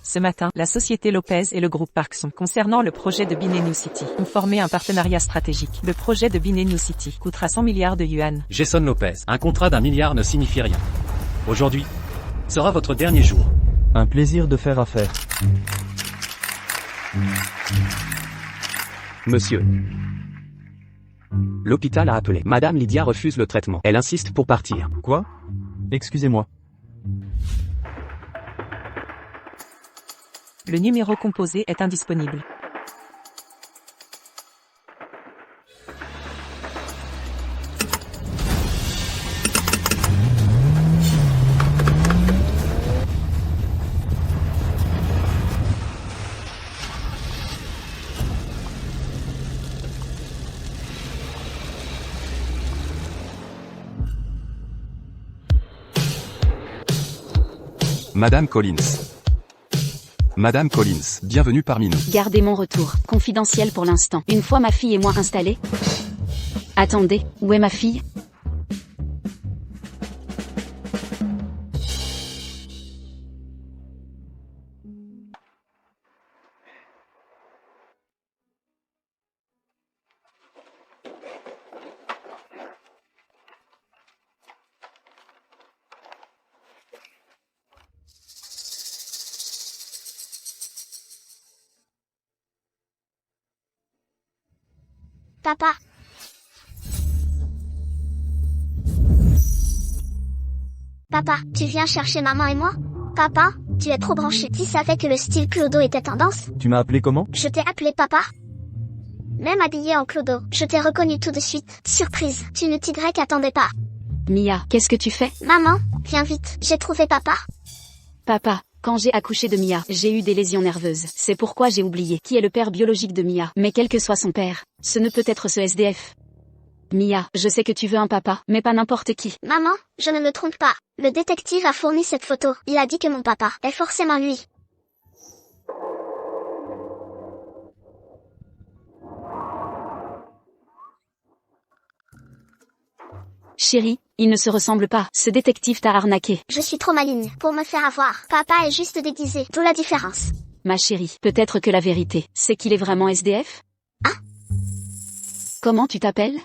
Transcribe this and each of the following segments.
Ce matin, la société Lopez et le groupe Parkson, concernant le projet de Biné New City, ont formé un partenariat stratégique. Le projet de Biné New City coûtera 100 milliards de yuan. Jason Lopez, un contrat d'1 milliard ne signifie rien. Aujourd'hui sera votre dernier jour. Un plaisir de faire affaire. Monsieur. L'hôpital a appelé. Madame Lydia refuse le traitement. Elle insiste pour partir. Quoi? Excusez-moi. Le numéro composé est indisponible. Madame Collins. Madame Collins, bienvenue parmi nous. Gardez mon retour, confidentiel pour l'instant. Une fois ma fille et moi installés. Attendez, où est ma fille? Papa. Papa, tu viens chercher maman et moi? Papa, tu es trop branché. Tu savais que le style Clodo était tendance? Tu m'as appelé comment? Je t'ai appelé papa. Même habillé en Clodo, je t'ai reconnu tout de suite. Surprise, tu ne t'y attendais pas. Mia, qu'est-ce que tu fais? Maman, viens vite, j'ai trouvé papa. Papa, quand j'ai accouché de Mia, j'ai eu des lésions nerveuses. C'est pourquoi j'ai oublié qui est le père biologique de Mia. Mais quel que soit son père, ce ne peut être ce SDF. Mia, je sais que tu veux un papa, mais pas n'importe qui. Maman, je ne me trompe pas. Le détective a fourni cette photo. Il a dit que mon papa est forcément lui. Chérie, il ne se ressemble pas. Ce détective t'a arnaqué. Je suis trop maligne pour me faire avoir. Papa est juste déguisé, d'où la différence. Ma chérie, peut-être que la vérité, c'est qu'il est vraiment SDF? Ah? Comment tu t'appelles?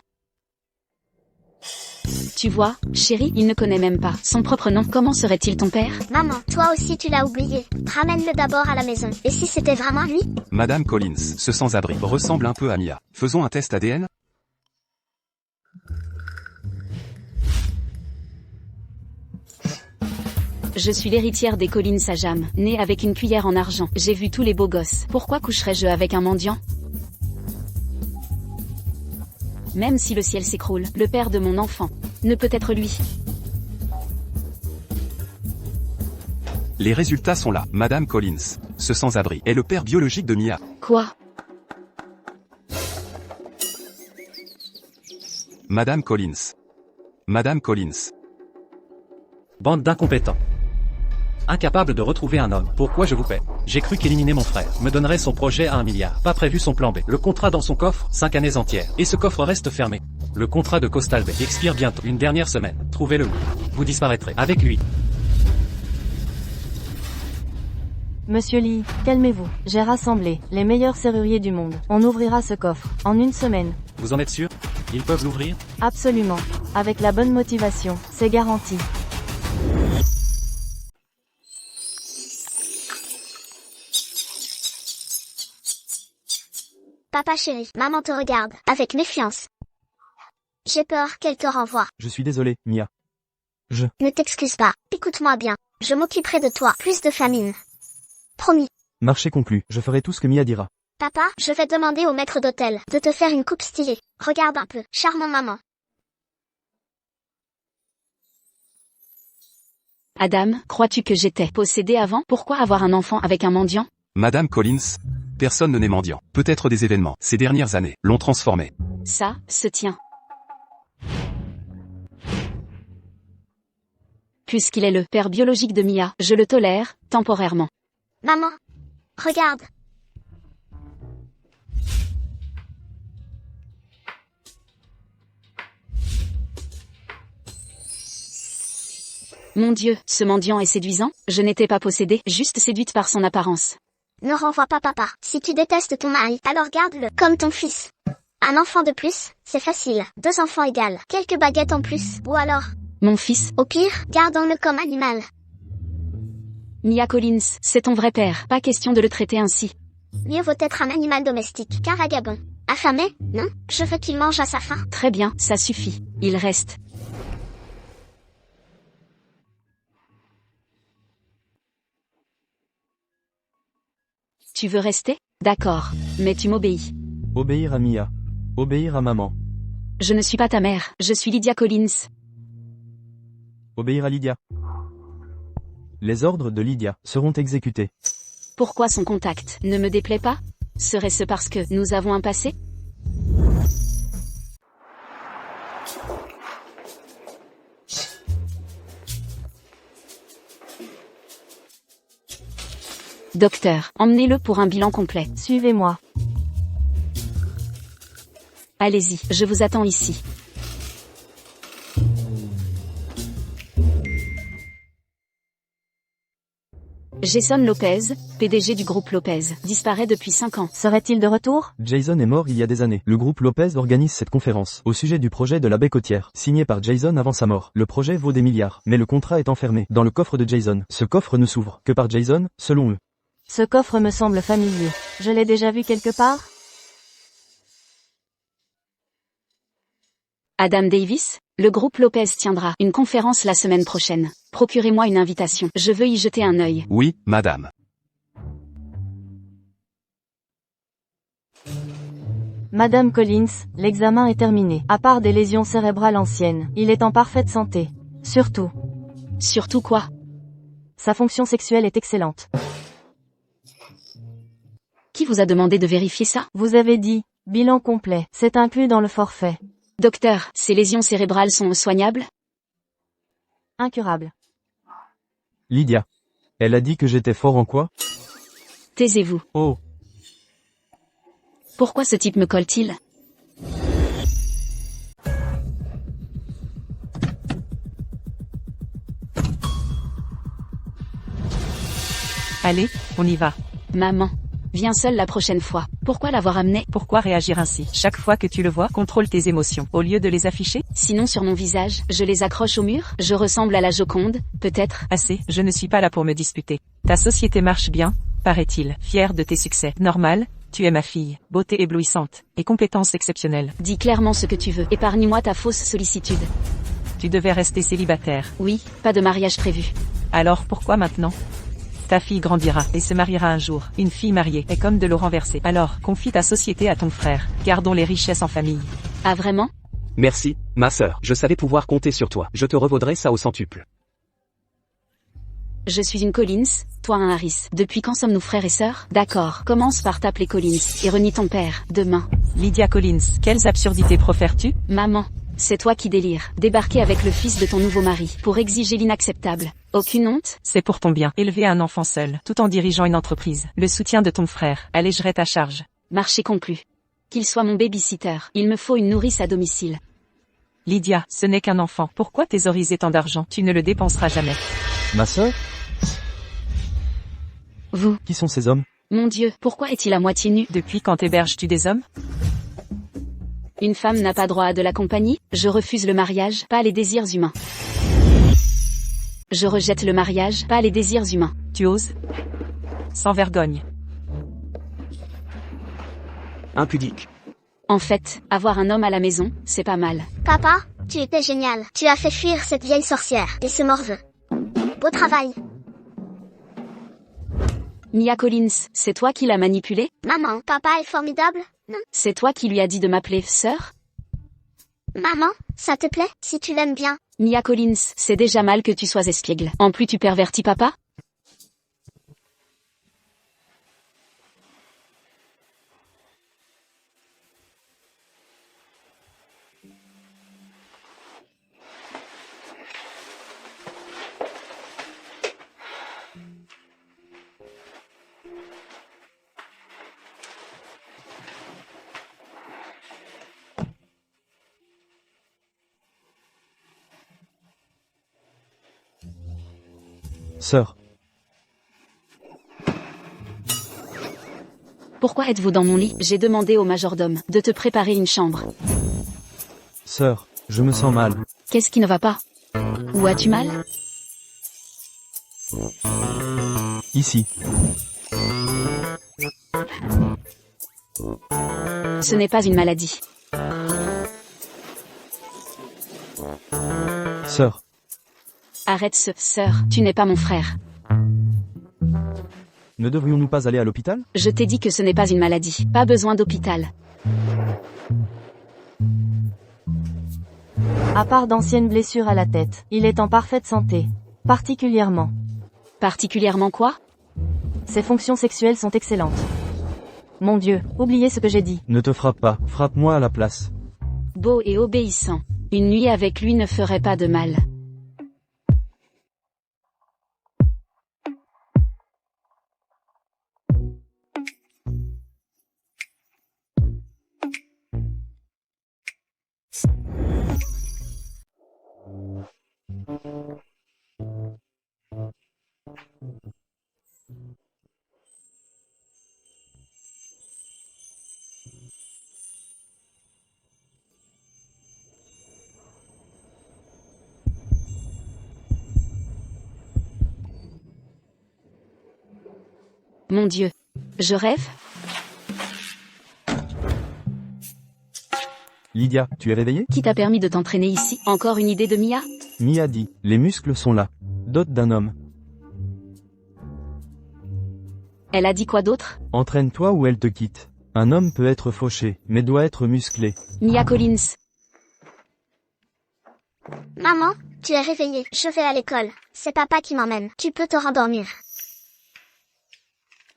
Tu vois, chérie, il ne connaît même pas son propre nom. Comment serait-il ton père? Maman, toi aussi tu l'as oublié. Ramène-le d'abord à la maison. Et si c'était vraiment lui? Madame Collins, ce sans-abri, ressemble un peu à Mia. Faisons un test ADN? Je suis l'héritière des collines Sajam, née avec une cuillère en argent. J'ai vu tous les beaux gosses. Pourquoi coucherais-je avec un mendiant? Même si le ciel s'écroule, le père de mon enfant ne peut être lui. Les résultats sont là. Madame Collins, ce sans-abri, est le père biologique de Mia. Quoi? Madame Collins. Madame Collins. Bande d'incompétents. Incapable de retrouver un homme. Pourquoi je vous paie? J'ai cru qu'éliminer mon frère me donnerait son projet à 1 milliard. Pas prévu son plan B. Le contrat dans son coffre, 5 années entières. Et ce coffre reste fermé. Le contrat de Coastal Bay expire bientôt. Une dernière semaine. Trouvez-le. Vous disparaîtrez. Avec lui. Monsieur Lee, calmez-vous. J'ai rassemblé les meilleurs serruriers du monde. On ouvrira ce coffre en une semaine. Vous en êtes sûr? Ils peuvent l'ouvrir? Absolument. Avec la bonne motivation, c'est garanti. Papa chéri, maman te regarde, avec méfiance. J'ai peur qu'elle te renvoie. Je suis désolé, Mia. Ne t'excuse pas, écoute-moi bien. Je m'occuperai de toi, plus de famine. Promis. Marché conclu, je ferai tout ce que Mia dira. Papa, je vais demander au maître d'hôtel de te faire une coupe stylée. Regarde un peu, charmant maman. Adam, crois-tu que j'étais possédée avant? Pourquoi avoir un enfant avec un mendiant? Madame Collins, personne ne n'est mendiant. Peut-être des événements, ces dernières années, l'ont transformé. Ça se tient. Puisqu'il est le père biologique de Mia, je le tolère, temporairement. Maman, regarde. Mon Dieu, ce mendiant est séduisant. Je n'étais pas possédée, juste séduite par son apparence. Ne renvoie pas papa. Si tu détestes ton mari, alors garde-le comme ton fils. Un enfant de plus, c'est facile. 2 enfants égales quelques baguettes en plus. Ou alors, Mon fils, au pire, gardons-le comme animal. Mia Collins, c'est ton vrai père. Pas question de le traiter ainsi. Mieux vaut être un animal domestique qu'un vagabond. Affamé? Non, je veux qu'il mange à sa faim. Très bien, ça suffit. Il reste. Tu veux rester? D'accord. Mais tu m'obéis. Obéir à Mia. Obéir à maman. Je ne suis pas ta mère, je suis Lydia Collins. Obéir à Lydia. Les ordres de Lydia seront exécutés. Pourquoi son contact ne me déplaît pas? Serait-ce parce que nous avons un passé? Docteur, emmenez-le pour un bilan complet. Suivez-moi. Allez-y, je vous attends ici. Jason Lopez, PDG du groupe Lopez, disparaît depuis 5 ans. Serait-il de retour? Jason est mort il y a des années. Le groupe Lopez organise cette conférence au sujet du projet de la baie côtière, signé par Jason avant sa mort. Le projet vaut des milliards, mais le contrat est enfermé dans le coffre de Jason. Ce coffre ne s'ouvre que par Jason, selon eux. Ce coffre me semble familier. Je l'ai déjà vu quelque part? Adam Davis, le groupe Lopez tiendra une conférence la semaine prochaine. Procurez-moi une invitation. Je veux y jeter un œil. Oui, madame. Madame Collins, l'examen est terminé. À part des lésions cérébrales anciennes, il est en parfaite santé. Surtout, Surtout quoi? sa fonction sexuelle est excellente. Qui vous a demandé de vérifier ça? Vous avez dit, bilan complet, c'est inclus dans le forfait. Docteur, ces lésions cérébrales sont soignables? Incurable. Lydia. Elle a dit que j'étais fort en quoi? Taisez-vous. Oh. Pourquoi ce type me colle-t-il? Allez, on y va. Maman. Viens seule la prochaine fois. Pourquoi l'avoir amené? Pourquoi réagir ainsi? Chaque fois que tu le vois, contrôle tes émotions. Au lieu de les afficher, Sinon sur mon visage, je les accroche au mur? Je ressemble à la Joconde, peut-être? assez, je ne suis pas là pour me disputer. Ta société marche bien, paraît-il. Fier de tes succès. Normal, tu es ma fille. Beauté éblouissante. Et compétences exceptionnelles. Dis clairement ce que tu veux. Épargne-moi ta fausse sollicitude. Tu devais rester célibataire. Oui, pas de mariage prévu. Alors pourquoi maintenant? Ta fille grandira et se mariera un jour. Une fille mariée est comme de l'eau renversée. Alors, confie ta société à ton frère. Gardons les richesses en famille. Ah vraiment? Merci, ma sœur. Je savais pouvoir compter sur toi. Je te revaudrai ça au centuple. Je suis une Collins, toi un Harris. Depuis quand sommes-nous frères et sœurs? D'accord, commence par t'appeler Collins, et renie ton père, demain. Lydia Collins, quelles absurdités profères-tu? Maman, c'est toi qui délires. Débarquer avec le fils de ton nouveau mari, pour exiger l'inacceptable. Aucune honte? C'est pour ton bien. Élever un enfant seul, tout en dirigeant une entreprise. Le soutien de ton frère allégerait ta charge. Marché conclu. Qu'il soit mon baby-sitter, il me faut une nourrice à domicile. Lydia, ce n'est qu'un enfant. Pourquoi thésauriser tant d'argent? Tu ne le dépenseras jamais. Ma sœur? Vous, Qui sont ces hommes? mon Dieu, pourquoi est-il à moitié nu? Depuis quand héberges-tu des hommes? Une femme n'a pas droit à de la compagnie? Je refuse le mariage, pas les désirs humains. Je rejette le mariage, pas les désirs humains. Tu oses? Sans vergogne. Impudique. En fait, avoir un homme à la maison, c'est pas mal. Papa, tu étais génial. Tu as fait fuir cette vieille sorcière et ce morveux. Beau travail. Mia Collins, c'est toi qui l'as manipulé? Maman, papa est formidable? Non. C'est toi qui lui as dit de m'appeler sœur? Maman, ça te plaît, si tu l'aimes bien? Mia Collins, c'est déjà mal que tu sois espiègle. En plus tu pervertis papa? Sœur, Pourquoi êtes-vous dans mon lit? J'ai demandé au majordome de te préparer une chambre. sœur, je me sens mal. Qu'est-ce qui ne va pas? Où as-tu mal? Ici. Ce n'est pas une maladie. Sœur, Arrête sœur, tu n'es pas mon frère. ne devrions-nous pas aller à l'hôpital? Je t'ai dit que ce n'est pas une maladie. Pas besoin d'hôpital. À part d'anciennes blessures à la tête, il est en parfaite santé. Particulièrement. Particulièrement quoi? Ses fonctions sexuelles sont excellentes. Mon Dieu, oubliez ce que j'ai dit. Ne te frappe pas, frappe-moi à la place. Beau et obéissant. Une nuit avec lui ne ferait pas de mal. Mon Dieu. Je rêve? Lydia, tu es réveillée? Qui t'a permis de t'entraîner ici? Encore une idée de Mia? Mia dit, les muscles sont là. Dot d'un homme. Elle a dit quoi d'autre? Entraîne-toi ou elle te quitte. Un homme peut être fauché, mais doit être musclé. Mia Collins. Maman, tu es réveillée. Je vais à l'école. C'est papa qui m'emmène. Tu peux te rendormir.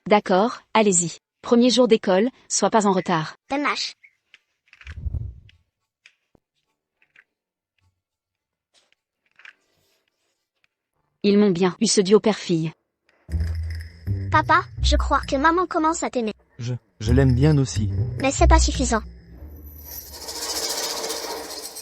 D'accord, allez-y. Premier jour d'école, sois pas en retard. MH. Ils m'ont bien eu ce duo père-fille. Papa, je crois que maman commence à t'aimer. Je l'aime bien aussi. Mais c'est pas suffisant.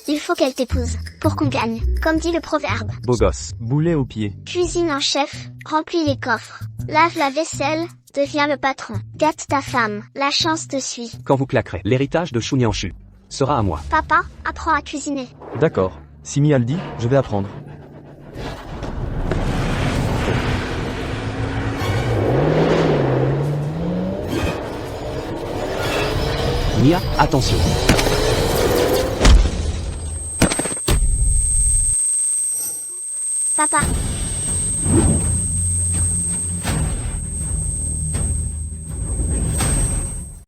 Il faut qu'elle t'épouse, pour qu'on gagne, comme dit le proverbe. Beau gosse. Boulet au pied. Cuisine en chef, remplis les coffres, lave la vaisselle, deviens le patron, gâte ta femme, la chance te suit. Quand vous claquerez, l'héritage de Chunianchu sera à moi. Papa, apprends à cuisiner. D'accord. Si Mia le dit, je vais apprendre. Mia, attention. Papa.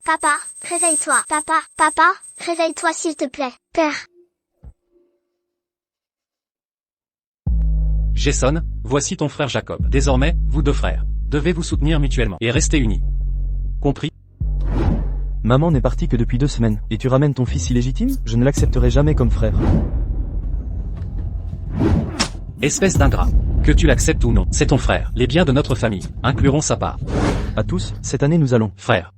Papa, réveille-toi. Papa, réveille-toi s'il te plaît. Père. Jason, voici ton frère Jacob. Désormais, vous deux frères, devez vous soutenir mutuellement et rester unis. Compris? Maman n'est partie que depuis 2 semaines, et tu ramènes ton fils illégitime? Je ne l'accepterai jamais comme frère. Espèce d'ingrat. Que tu l'acceptes ou non, c'est ton frère. Les biens de notre famille incluront sa part. À tous, cette année nous allons. Frère.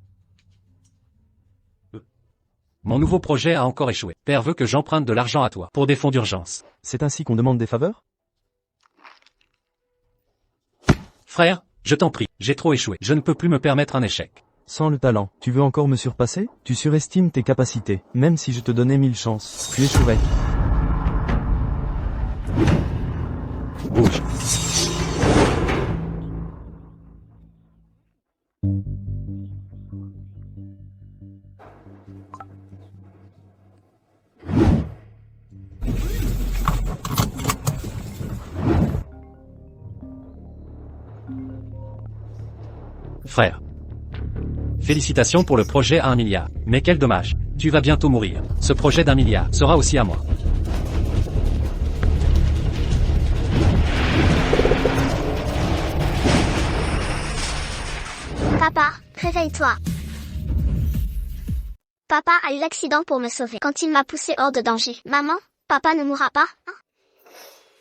Mon nouveau projet a encore échoué. Père veut que j'emprunte de l'argent à toi, pour des fonds d'urgence. C'est ainsi qu'on demande des faveurs? Frère, je t'en prie, j'ai trop échoué. Je ne peux plus me permettre un échec. Sans le talent, tu veux encore me surpasser? Tu surestimes tes capacités. Même si je te donnais 1000 chances, tu échouerais. Bouge. Frère. Félicitations pour le projet à 1 milliard. Mais quel dommage. Tu vas bientôt mourir. Ce projet d'1 milliard sera aussi à moi. Papa, réveille-toi. Papa a eu l'accident pour me sauver quand il m'a poussé hors de danger. Maman, papa ne mourra pas, hein?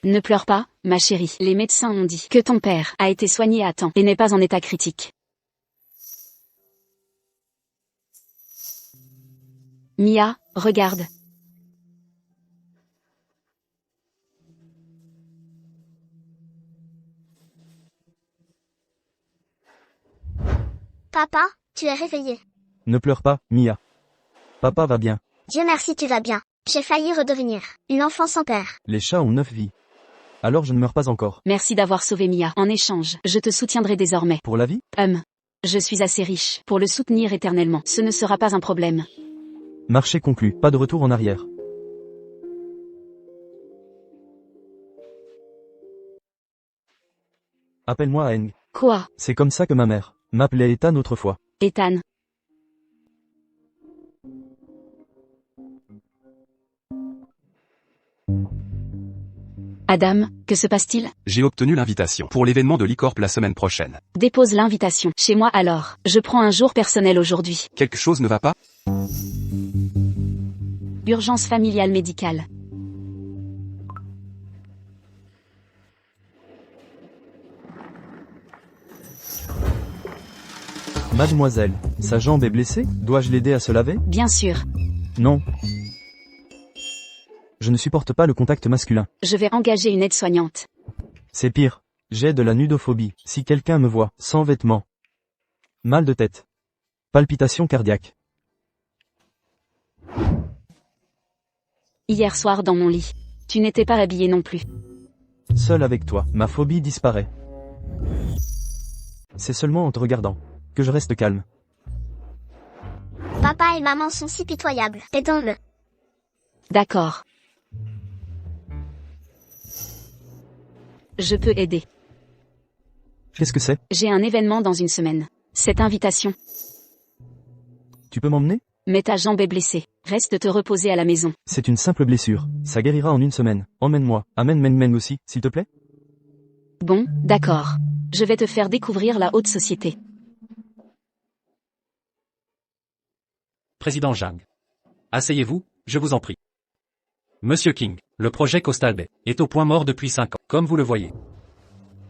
Ne pleure pas, ma chérie. Les médecins ont dit que ton père a été soigné à temps et n'est pas en état critique. Mia, regarde. Papa, tu es réveillé. Ne pleure pas, Mia. Papa va bien. Dieu merci tu vas bien. J'ai failli redevenir une enfant sans père. Les chats ont 9 vies. Alors je ne meurs pas encore. Merci d'avoir sauvé Mia. En échange, je te soutiendrai désormais. Pour la vie? Je suis assez riche pour le soutenir éternellement. Ce ne sera pas un problème. Marché conclu, pas de retour en arrière. Appelle-moi Aeng. Quoi? C'est comme ça que ma mère m'appelait Ethan autrefois. Ethan. Adam, que se passe-t-il? J'ai obtenu l'invitation pour l'événement de l'E-Corp la semaine prochaine. Dépose l'invitation chez moi alors. Je prends un jour personnel aujourd'hui. Quelque chose ne va pas? Urgence familiale médicale. Mademoiselle, sa jambe est blessée? Dois-je l'aider à se laver? Bien sûr. Non. Je ne supporte pas le contact masculin. Je vais engager une aide-soignante. C'est pire. J'ai de la nudophobie. Si quelqu'un me voit, sans vêtements. Mal de tête. Palpitations cardiaques. Hier soir dans mon lit. Tu n'étais pas habillé non plus. Seul avec toi, ma phobie disparaît. C'est seulement en te regardant que je reste calme. Papa et maman sont si pitoyables. Aidons-le. D'accord. Je peux aider. Qu'est-ce que c'est? J'ai un événement dans une semaine. Cette invitation. Tu peux m'emmener? Mais ta jambe est blessée. Reste te reposer à la maison. C'est une simple blessure. Ça guérira en une semaine. Emmène-moi. Amène aussi, s'il te plaît. Bon, d'accord. Je vais te faire découvrir la haute société. Président Zhang. Asseyez-vous, je vous en prie. Monsieur King, le projet Coastal Bay est au point mort depuis 5 ans, comme vous le voyez.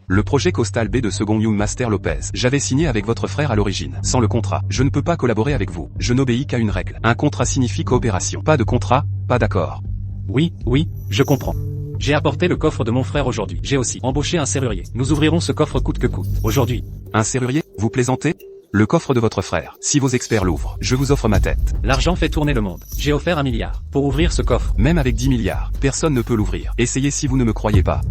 Le projet Coastal Bay de Second Young Master Lopez. J'avais signé avec votre frère à l'origine. Sans le contrat, je ne peux pas collaborer avec vous. Je n'obéis qu'à une règle. Un contrat signifie coopération. Pas de contrat, pas d'accord. Oui, je comprends. J'ai apporté le coffre de mon frère aujourd'hui. J'ai aussi embauché un serrurier. Nous ouvrirons ce coffre coûte que coûte. Aujourd'hui. Un serrurier? Vous plaisantez? Le coffre de votre frère. Si vos experts l'ouvrent, je vous offre ma tête. L'argent fait tourner le monde. J'ai offert 1 milliard pour ouvrir ce coffre. Même avec 10 milliards, personne ne peut l'ouvrir. Essayez si vous ne me croyez pas.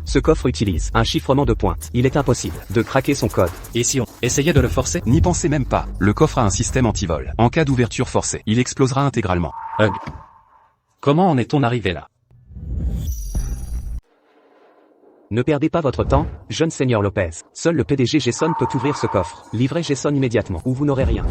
Ce coffre utilise un chiffrement de pointe. Il est impossible de craquer son code. Et si on essayait de le forcer? N'y pensez même pas. Le coffre a un système anti-vol. En cas d'ouverture forcée, il explosera intégralement. Comment en est-on arrivé là? Ne perdez pas votre temps, jeune seigneur Lopez. Seul le PDG Jason peut ouvrir ce coffre. Livrez Jason immédiatement, ou vous n'aurez rien.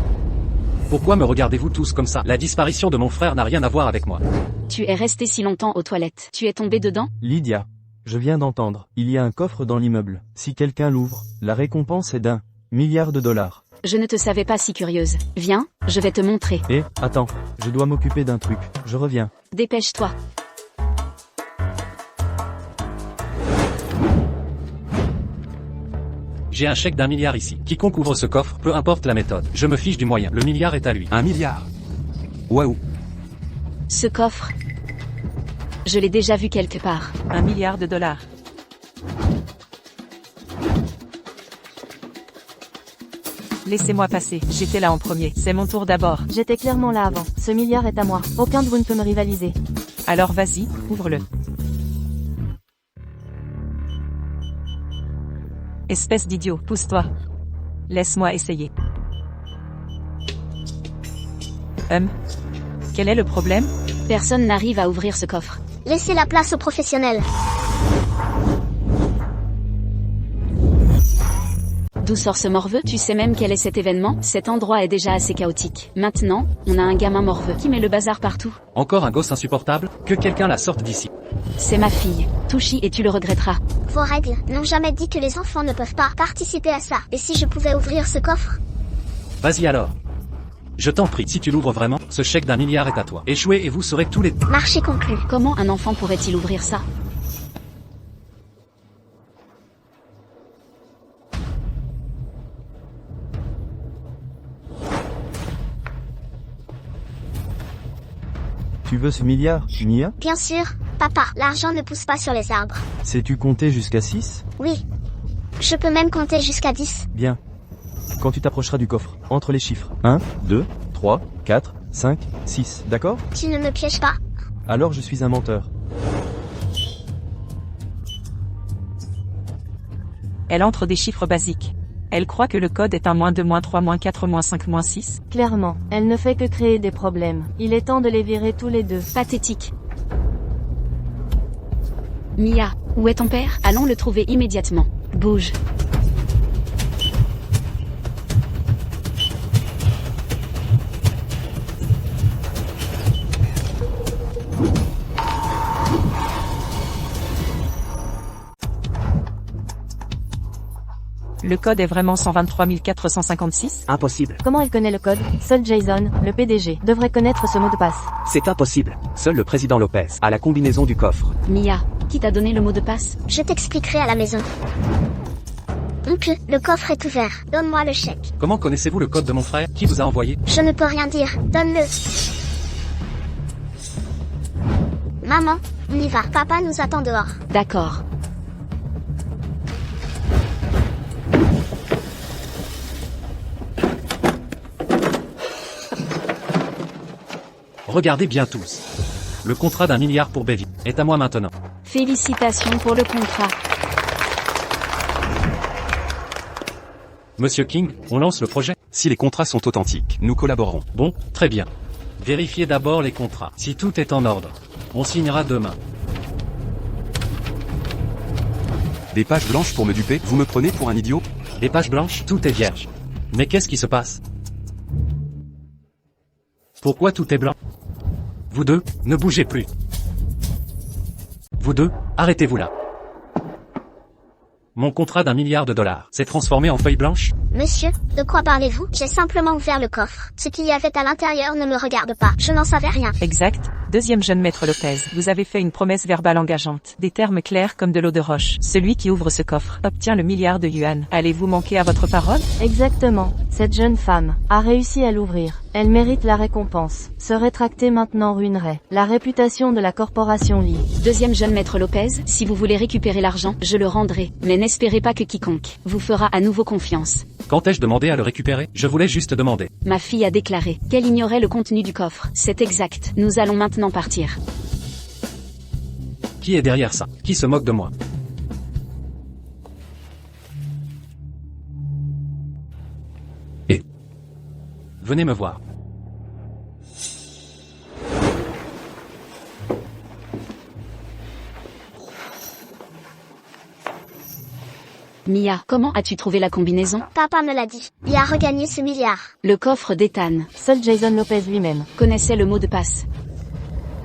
Pourquoi me regardez-vous tous comme ça? La disparition de mon frère n'a rien à voir avec moi. Tu es resté si longtemps aux toilettes. Tu es tombé dedans? Lydia. Je viens d'entendre. Il y a un coffre dans l'immeuble. Si quelqu'un l'ouvre, la récompense est d'1 milliard de dollars. Je ne te savais pas si curieuse. Viens, je vais te montrer. Attends, je dois m'occuper d'un truc. Je reviens. Dépêche-toi. J'ai un chèque d'1 milliard ici. Quiconque ouvre ce coffre, peu importe la méthode. Je me fiche du moyen. Le milliard est à lui. 1 milliard. Waouh. Ce coffre. Je l'ai déjà vu quelque part. 1 milliard de dollars. Laissez-moi passer, j'étais là en premier. C'est mon tour d'abord. J'étais clairement là avant. Ce milliard est à moi. Aucun de vous ne peut me rivaliser. Alors vas-y, ouvre-le. Espèce d'idiot, pousse-toi. Laisse-moi essayer. Quel est le problème? Personne n'arrive à ouvrir ce coffre. Laissez la place aux professionnels. D'où sort ce morveux? Tu sais même quel est cet événement? Cet endroit est déjà assez chaotique. Maintenant, on a un gamin morveux qui met le bazar partout. Encore un gosse insupportable? Que quelqu'un la sorte d'ici. C'est ma fille. Touchy et tu le regretteras. Vos règles n'ont jamais dit que les enfants ne peuvent pas participer à ça. Et si je pouvais ouvrir ce coffre? Vas-y alors. Je t'en prie, si tu l'ouvres vraiment, ce chèque d'1 milliard est à toi. Échouez et vous serez tous les... Marché conclu. Comment un enfant pourrait-il ouvrir ça? Tu veux ce milliard, Mia? Bien sûr, papa, l'argent ne pousse pas sur les arbres. Sais-tu compter jusqu'à 6? Oui. Je peux même compter jusqu'à 10. Bien. Quand tu t'approcheras du coffre, entre les chiffres 1, 2, 3, 4, 5, 6, d'accord? Tu ne me pièges pas. Alors je suis un menteur. Elle entre des chiffres basiques. Elle croit que le code est un -2, -3, -4, -5, -6. Clairement, elle ne fait que créer des problèmes. Il est temps de les virer tous les deux. Pathétique. Mia, où est ton père? Allons le trouver immédiatement. Bouge. Le code est vraiment 123 456? Impossible. Comment elle connaît le code? Seul Jason, le PDG, devrait connaître ce mot de passe. C'est impossible. Seul le président Lopez a la combinaison du coffre. Mia, qui t'a donné le mot de passe? Je t'expliquerai à la maison. Oncle, le coffre est ouvert. Donne-moi le chèque. Comment connaissez-vous le code de mon frère? Qui vous a envoyé? Je ne peux rien dire. Donne-le. Maman, on y va. Papa nous attend dehors. D'accord. Regardez bien tous. Le contrat d'1 milliard pour Bevi est à moi maintenant. Félicitations pour le contrat. Monsieur King, on lance le projet? Si les contrats sont authentiques, nous collaborerons. Bon, très bien. Vérifiez d'abord les contrats. Si tout est en ordre, on signera demain. Des pages blanches pour me duper, vous me prenez pour un idiot? Des pages blanches, tout est vierge. Mais qu'est-ce qui se passe? Pourquoi tout est blanc? Vous deux, ne bougez plus. Vous deux, arrêtez-vous là. Mon contrat d'1 milliard de dollars s'est transformé en feuille blanche? Monsieur, de quoi parlez-vous? J'ai simplement ouvert le coffre. Ce qu'il y avait à l'intérieur ne me regarde pas. Je n'en savais rien. Exact. Deuxième jeune maître Lopez, vous avez fait une promesse verbale engageante. Des termes clairs comme de l'eau de roche. Celui qui ouvre ce coffre obtient le milliard de yuan. Allez-vous manquer à votre parole? Exactement. Cette jeune femme a réussi à l'ouvrir. Elle mérite la récompense. Se rétracter maintenant ruinerait la réputation de la corporation Lee. Deuxième jeune maître Lopez, si vous voulez récupérer l'argent, je le rendrai. Mais n'espérez pas que quiconque vous fera à nouveau confiance. Quand ai-je demandé à le récupérer? Je voulais juste demander. Ma fille a déclaré qu'elle ignorait le contenu du coffre. C'est exact. Nous allons maintenant partir. Qui est derrière ça? Qui se moque de moi? Et venez me voir. Mia, comment as-tu trouvé la combinaison? Papa me l'a dit. Il a regagné ce milliard. Le coffre d'Ethan Seul Jason Lopez lui-même connaissait le mot de passe.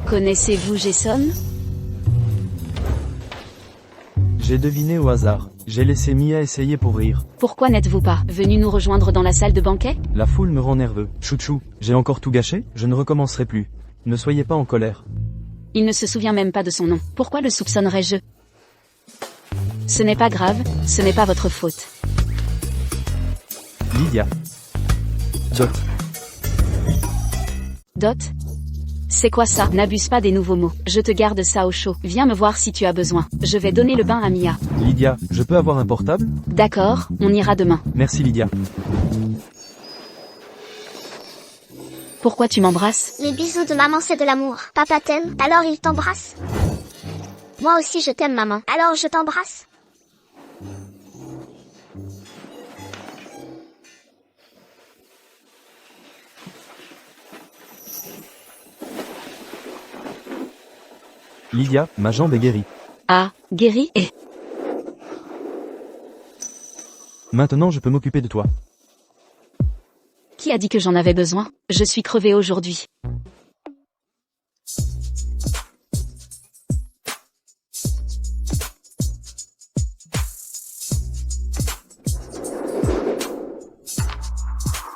Connaissez-vous Jason? J'ai deviné au hasard. J'ai laissé Mia essayer pour rire. Pourquoi n'êtes-vous pas venu nous rejoindre dans la salle de banquet? La foule me rend nerveux. Chouchou, j'ai encore tout gâché? Je ne recommencerai plus. Ne soyez pas en colère. Il ne se souvient même pas de son nom. Pourquoi le soupçonnerais-je? Ce n'est pas grave, ce n'est pas votre faute. Lydia. Dot. Dot? C'est quoi ça? N'abuse pas des nouveaux mots. Je te garde ça au chaud. Viens me voir si tu as besoin. Je vais donner le bain à Mia. Lydia, je peux avoir un portable? D'accord, on ira demain. Merci Lydia. Pourquoi tu m'embrasses? Les bisous de maman c'est de l'amour. Papa t'aime, alors il t'embrasse. Moi aussi je t'aime maman, alors je t'embrasse. Lydia, ma jambe est guérie. Ah, guéri et... Maintenant je peux m'occuper de toi. Qui a dit que j'en avais besoin? Je suis crevée aujourd'hui.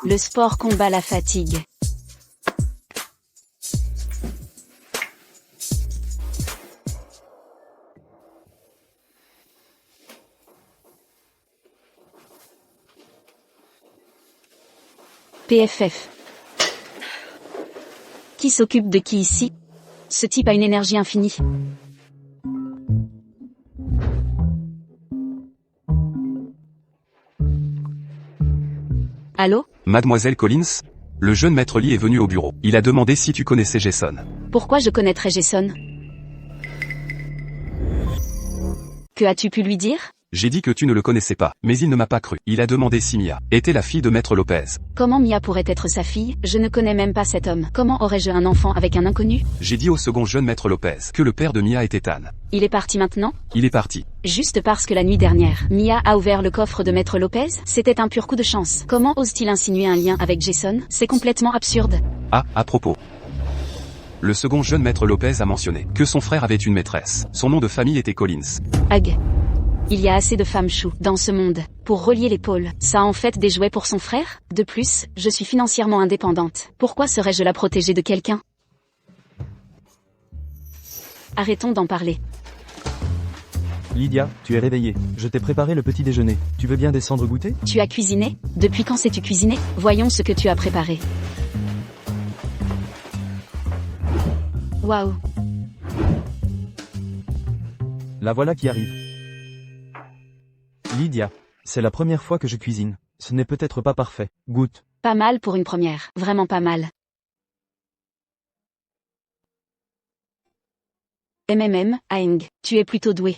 Le sport combat la fatigue. PFF. Qui s'occupe de qui ici? Ce type a une énergie infinie. Allô? Mademoiselle Collins? Le jeune maître Lee est venu au bureau. Il a demandé si tu connaissais Jason. Pourquoi je connaîtrais Jason? Que as-tu pu lui dire? J'ai dit que tu ne le connaissais pas, mais il ne m'a pas cru. Il a demandé si Mia était la fille de maître Lopez. Comment Mia pourrait être sa fille? Je ne connais même pas cet homme. Comment aurais-je un enfant avec un inconnu? J'ai dit au second jeune maître Lopez que le père de Mia était Tan. Il est parti maintenant? Il est parti. Juste parce que la nuit dernière, Mia a ouvert le coffre de maître Lopez? C'était un pur coup de chance. Comment ose-t-il insinuer un lien avec Jason? C'est complètement absurde. Ah, à propos. Le second jeune maître Lopez a mentionné que son frère avait une maîtresse. Son nom de famille était Collins. Ag. Il y a assez de femmes chou dans ce monde pour relier les pôles. Ça a en fait des jouets pour son frère? De plus, je suis financièrement indépendante. Pourquoi serais-je la protégée de quelqu'un? Arrêtons d'en parler. Lydia, tu es réveillée. Je t'ai préparé le petit déjeuner. Tu veux bien descendre goûter? Tu as cuisiné? Depuis quand sais-tu cuisiner? Voyons ce que tu as préparé. Waouh. La voilà qui arrive. Lydia, c'est la première fois que je cuisine. Ce n'est peut-être pas parfait. Goûte. Pas mal pour une première. Vraiment pas mal. Aang, tu es plutôt doué.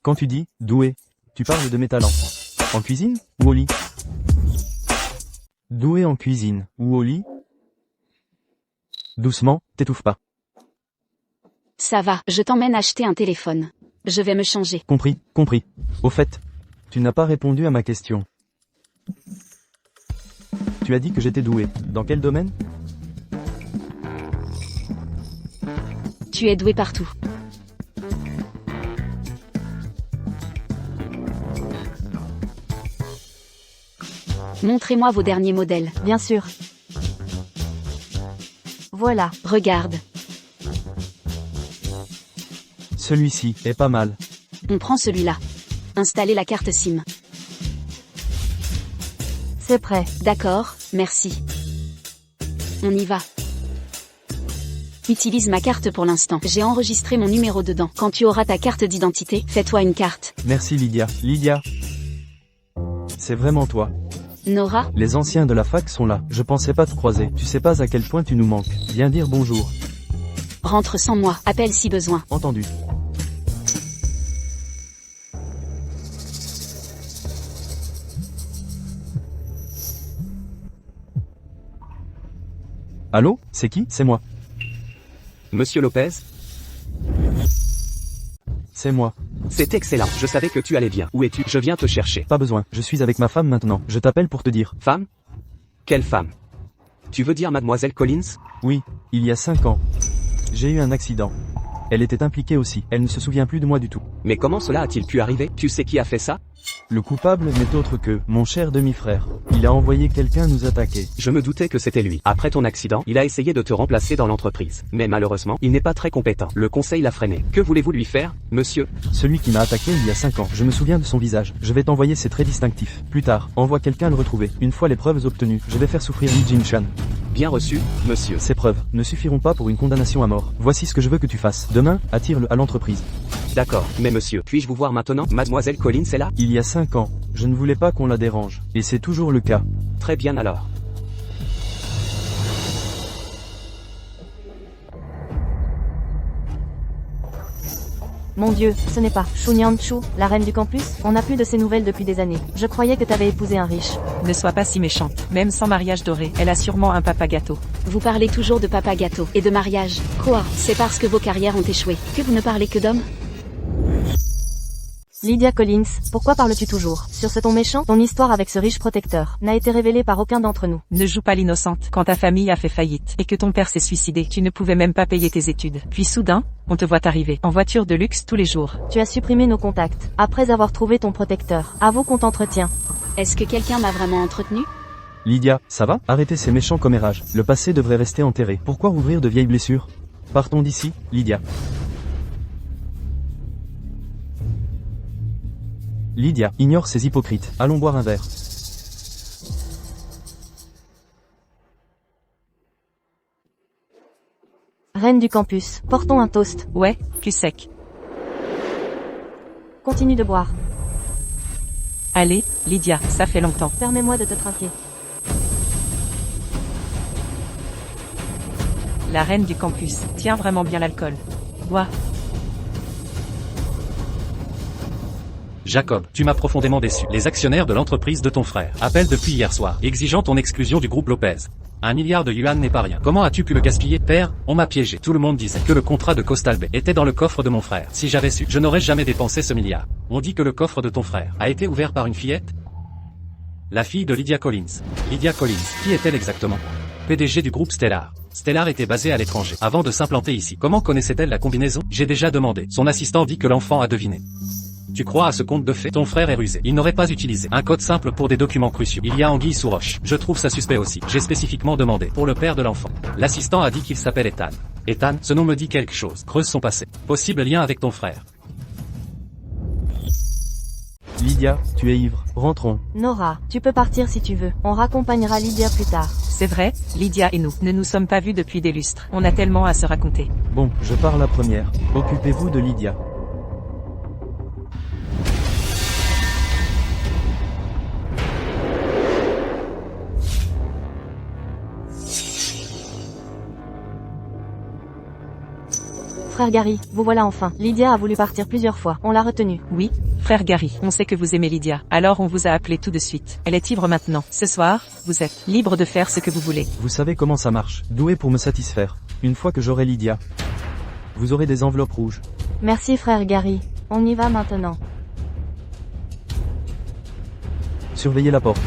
Quand tu dis « doué », tu parles de mes talents. En cuisine ou au lit? Doué en cuisine ou au lit? Doucement, t'étouffe pas. Ça va, je t'emmène acheter un téléphone. Je vais me changer. Compris, compris. Au fait, tu n'as pas répondu à ma question. Tu as dit que j'étais doué. Dans quel domaine? Tu es doué partout. Montrez-moi vos derniers modèles. Bien sûr. Voilà. Regarde. Celui-ci est pas mal. On prend celui-là. Installez la carte SIM. C'est prêt. D'accord, merci. On y va. Utilise ma carte pour l'instant. J'ai enregistré mon numéro dedans. Quand tu auras ta carte d'identité, fais-toi une carte. Merci Lydia. Lydia. C'est vraiment toi. Nora? Les anciens de la fac sont là. Je pensais pas te croiser. Tu sais pas à quel point tu nous manques. Viens dire bonjour. Rentre sans moi. Appelle si besoin. Entendu. Allô? C'est qui? C'est moi. Monsieur Lopez? C'est moi. C'est excellent, je savais que tu allais bien. Où es-tu? Je viens te chercher. Pas besoin, je suis avec ma femme maintenant. Je t'appelle pour te dire. Femme? Quelle femme? Tu veux dire mademoiselle Collins? Oui, il y a 5 ans. J'ai eu un accident. Elle était impliquée aussi. Elle ne se souvient plus de moi du tout. Mais comment cela a-t-il pu arriver? Tu sais qui a fait ça? Le coupable n'est autre que mon cher demi-frère. Il a envoyé quelqu'un nous attaquer. Je me doutais que c'était lui. Après ton accident, il a essayé de te remplacer dans l'entreprise. Mais malheureusement, il n'est pas très compétent. Le conseil l'a freiné. Que voulez-vous lui faire, monsieur? Celui qui m'a attaqué il y a 5 ans. Je me souviens de son visage. Je vais t'envoyer ses traits distinctifs. Plus tard, envoie quelqu'un le retrouver. Une fois les preuves obtenues, je vais faire souffrir Lee Jin-chan. Bien reçu, monsieur. Ces preuves ne suffiront pas pour une condamnation à mort. Voici ce que je veux que tu fasses. Demain, attire-le à l'entreprise. D'accord, mais monsieur, puis-je vous voir maintenant? Mademoiselle Collins est là? Il y a 5 ans, je ne voulais pas qu'on la dérange. Et c'est toujours le cas. Très bien alors. Mon Dieu, ce n'est pas Shu Nyan-chu, la reine du campus? On n'a plus de ses nouvelles depuis des années. Je croyais que t'avais épousé un riche. Ne sois pas si méchante. Même sans mariage doré, elle a sûrement un papa gâteau. Vous parlez toujours de papa gâteau et de mariage. Quoi? C'est parce que vos carrières ont échoué que vous ne parlez que d'hommes? Lydia Collins, pourquoi parles-tu toujours? Sur ce ton méchant, ton histoire avec ce riche protecteur n'a été révélée par aucun d'entre nous. Ne joue pas l'innocente. Quand ta famille a fait faillite et que ton père s'est suicidé, tu ne pouvais même pas payer tes études. Puis soudain, on te voit arriver en voiture de luxe tous les jours. Tu as supprimé nos contacts, après avoir trouvé ton protecteur. Avoue qu'on t'entretient. Est-ce que quelqu'un m'a vraiment entretenu? Lydia, ça va? Arrêtez ces méchants commérages. Le passé devrait rester enterré. Pourquoi rouvrir de vieilles blessures? Partons d'ici, Lydia. Lydia, ignore ces hypocrites. Allons boire un verre. Reine du campus, portons un toast. Ouais, cul sec. Continue de boire. Allez, Lydia, ça fait longtemps. Permets-moi de te traquer. La reine du campus. Tiens vraiment bien l'alcool. Bois. Jacob, tu m'as profondément déçu. Les actionnaires de l'entreprise de ton frère appellent depuis hier soir, exigeant ton exclusion du groupe Lopez. 1 milliard de yuan n'est pas rien. Comment as-tu pu le gaspiller? Père, on m'a piégé. Tout le monde disait que le contrat de Coastal Bay était dans le coffre de mon frère. Si j'avais su, je n'aurais jamais dépensé ce milliard. On dit que le coffre de ton frère a été ouvert par une fillette? La fille de Lydia Collins. Lydia Collins, qui est-elle exactement? PDG du groupe Stellar. Stellar était basé à l'étranger avant de s'implanter ici. Comment connaissait-elle la combinaison? J'ai déjà demandé. Son assistant dit que l'enfant a deviné. Tu crois à ce conte de fées? Ton frère est rusé. Il n'aurait pas utilisé un code simple pour des documents cruciaux. Il y a anguille sous roche. Je trouve ça suspect aussi. J'ai spécifiquement demandé pour le père de l'enfant. L'assistant a dit qu'il s'appelle Ethan. Ethan, ce nom me dit quelque chose. Creuse son passé. Possible lien avec ton frère. Lydia, tu es ivre. Rentrons. Nora, tu peux partir si tu veux. On raccompagnera Lydia plus tard. C'est vrai, Lydia et nous ne nous sommes pas vus depuis des lustres. On a tellement à se raconter. Bon, je pars la première. Occupez-vous de Lydia. Frère Gary, vous voilà enfin. Lydia a voulu partir plusieurs fois. On l'a retenue. Oui, frère Gary, on sait que vous aimez Lydia. Alors on vous a appelé tout de suite. Elle est ivre maintenant. Ce soir, vous êtes libre de faire ce que vous voulez. Vous savez comment ça marche. Doué pour me satisfaire. Une fois que j'aurai Lydia, vous aurez des enveloppes rouges. Merci frère Gary. On y va maintenant. Surveillez la porte.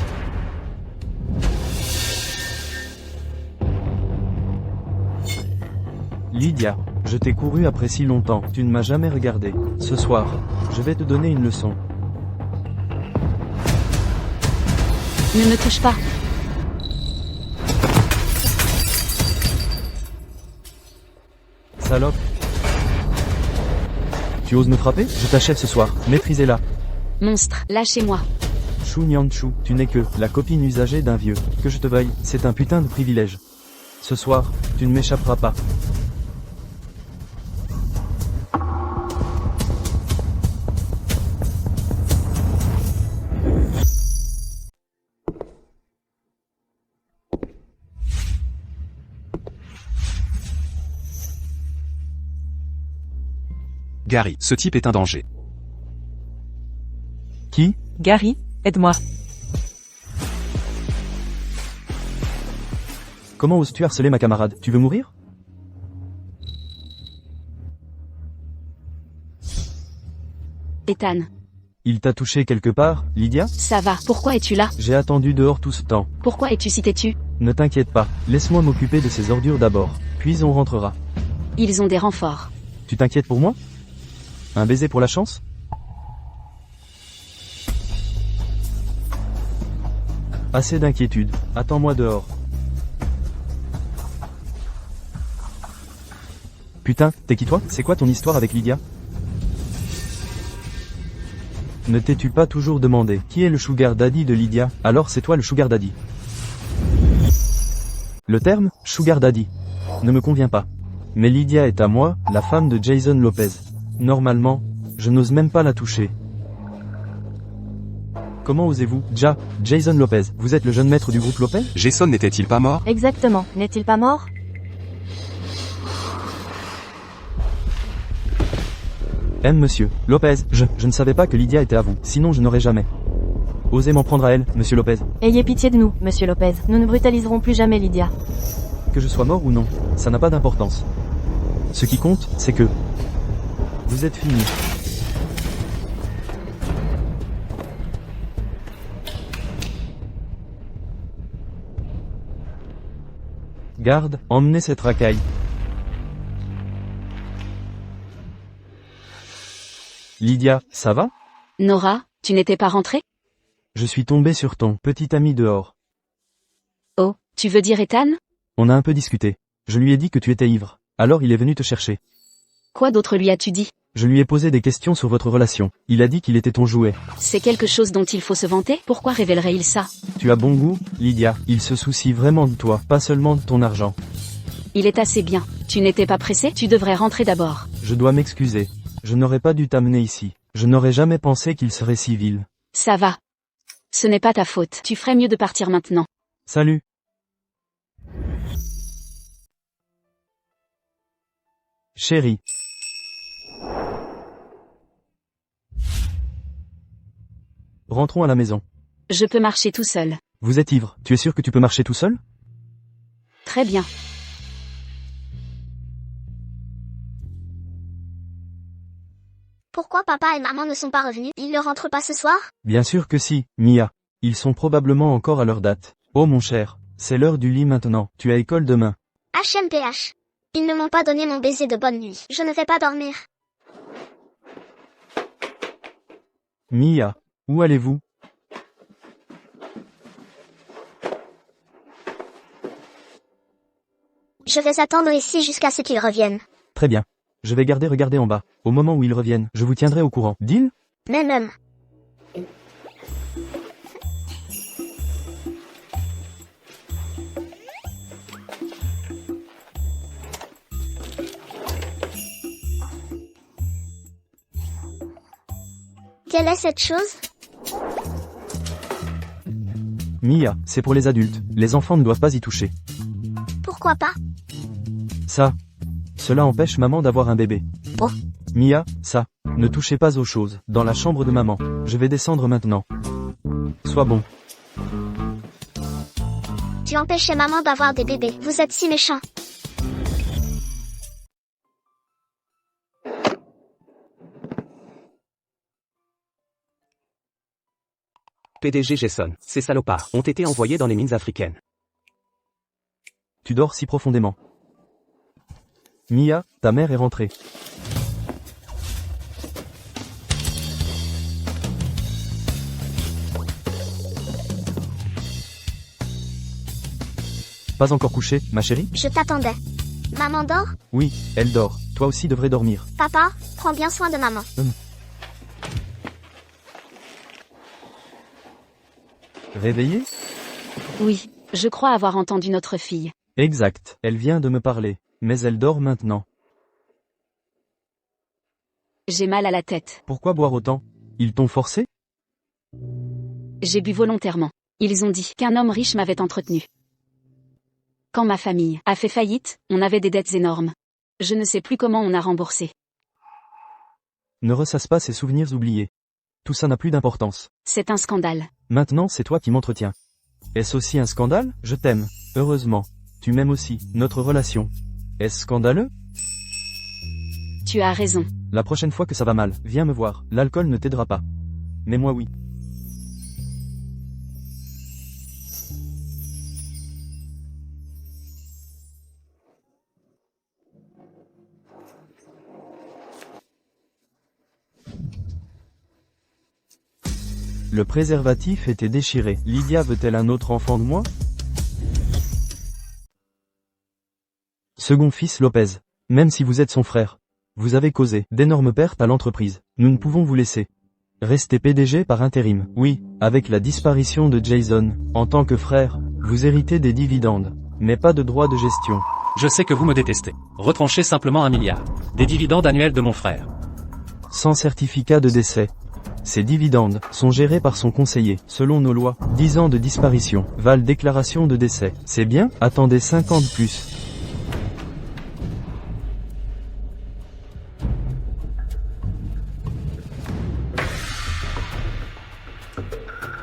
Lydia, je t'ai couru après si longtemps, tu ne m'as jamais regardé. Ce soir, je vais te donner une leçon. Ne me touche pas. Salope. Tu oses me frapper? Je t'achève ce soir, maîtrisez-la. Monstre, lâchez-moi. Chou Nianchou, tu n'es que la copine usagée d'un vieux. Que je te veuille, c'est un putain de privilège. Ce soir, tu ne m'échapperas pas. Gary, ce type est un danger. Qui? Gary, aide-moi. Comment oses-tu harceler ma camarade? Tu veux mourir? Ethan. Il t'a touché quelque part, Lydia? Ça va, pourquoi es-tu là? J'ai attendu dehors tout ce temps. Pourquoi es-tu si têtu? Ne t'inquiète pas, laisse-moi m'occuper de ces ordures d'abord. Puis on rentrera. Ils ont des renforts. Tu t'inquiètes pour moi? Un baiser pour la chance? Assez d'inquiétude, attends-moi dehors. Putain, t'es qui toi? C'est quoi ton histoire avec Lydia? Ne t'es-tu pas toujours demandé qui est le sugar daddy de Lydia? Alors c'est toi le sugar daddy. Le terme, sugar daddy, ne me convient pas. Mais Lydia est à moi, la femme de Jason Lopez. Normalement, je n'ose même pas la toucher. Comment osez-vous? Jason Lopez, vous êtes le jeune maître du groupe Lopez? Jason n'était-il pas mort? Exactement. N'est-il pas mort? Monsieur Lopez, je ne savais pas que Lydia était à vous, sinon je n'aurais jamais osé m'en prendre à elle, monsieur Lopez. Ayez pitié de nous, monsieur Lopez. Nous ne brutaliserons plus jamais Lydia. Que je sois mort ou non, ça n'a pas d'importance. Ce qui compte, c'est que vous êtes fini. Garde, emmenez cette racaille. Lydia, ça va? Nora, tu n'étais pas rentrée? Je suis tombé sur ton petit ami dehors. Oh, tu veux dire Ethan? On a un peu discuté. Je lui ai dit que tu étais ivre. Alors il est venu te chercher. Quoi d'autre lui as-tu dit? Je lui ai posé des questions sur votre relation. Il a dit qu'il était ton jouet. C'est quelque chose dont il faut se vanter? Pourquoi révélerait-il ça? Tu as bon goût, Lydia. Il se soucie vraiment de toi, pas seulement de ton argent. Il est assez bien. Tu n'étais pas pressé? Tu devrais rentrer d'abord. Je dois m'excuser. Je n'aurais pas dû t'amener ici. Je n'aurais jamais pensé qu'il serait si vil. Ça va. Ce n'est pas ta faute. Tu ferais mieux de partir maintenant. Salut. Chérie. Rentrons à la maison. Je peux marcher tout seul. Vous êtes ivre, tu es sûr que tu peux marcher tout seul? Très bien. Pourquoi papa et maman ne sont pas revenus? Ils ne rentrent pas ce soir? Bien sûr que si, Mia. Ils sont probablement encore à leur date. Oh mon cher, c'est l'heure du lit maintenant, tu as école demain. HMPH. Ils ne m'ont pas donné mon baiser de bonne nuit. Je ne vais pas dormir. Mia, où allez-vous? Je vais attendre ici jusqu'à ce qu'ils reviennent. Très bien. Je vais regarder en bas. Au moment où ils reviennent, je vous tiendrai au courant. Deal? Même. Quelle est cette chose? Mia, c'est pour les adultes. Les enfants ne doivent pas y toucher. Pourquoi pas? Ça. Cela empêche maman d'avoir un bébé. Oh. Mia, ça. Ne touchez pas aux choses. Dans la chambre de maman. Je vais descendre maintenant. Sois bon. Tu empêchais maman d'avoir des bébés. Vous êtes si méchant. PDG Jason, ces salopards ont été envoyés dans les mines africaines. Tu dors si profondément. Mia, ta mère est rentrée. Pas encore couchée, ma chérie? Je t'attendais. Maman dort? Oui, elle dort. Toi aussi devrais dormir. Papa, prends bien soin de maman. Réveillée? Oui, je crois avoir entendu notre fille. Exact. Elle vient de me parler. Mais elle dort maintenant. J'ai mal à la tête. Pourquoi boire autant? Ils t'ont forcé? J'ai bu volontairement. Ils ont dit qu'un homme riche m'avait entretenu. Quand ma famille a fait faillite, on avait des dettes énormes. Je ne sais plus comment on a remboursé. Ne ressasse pas ces souvenirs oubliés. Tout ça n'a plus d'importance. C'est un scandale. Maintenant, c'est toi qui m'entretiens. Est-ce aussi un scandale? Je t'aime. Heureusement. Tu m'aimes aussi. Notre relation. Est-ce scandaleux? Tu as raison. La prochaine fois que ça va mal, viens me voir. L'alcool ne t'aidera pas. Mais moi oui. Le préservatif était déchiré. Lydia veut-elle un autre enfant de moi? Second fils Lopez. Même si vous êtes son frère. Vous avez causé d'énormes pertes à l'entreprise. Nous ne pouvons vous laisser rester PDG par intérim. Oui, avec la disparition de Jason, en tant que frère, vous héritez des dividendes, mais pas de droits de gestion. Je sais que vous me détestez. Retranchez simplement 1 milliard. Des dividendes annuels de mon frère. Sans certificat de décès. Ces dividendes sont gérés par son conseiller. Selon nos lois, 10 ans de disparition valent déclaration de décès. C'est bien? Attendez 5 ans de plus.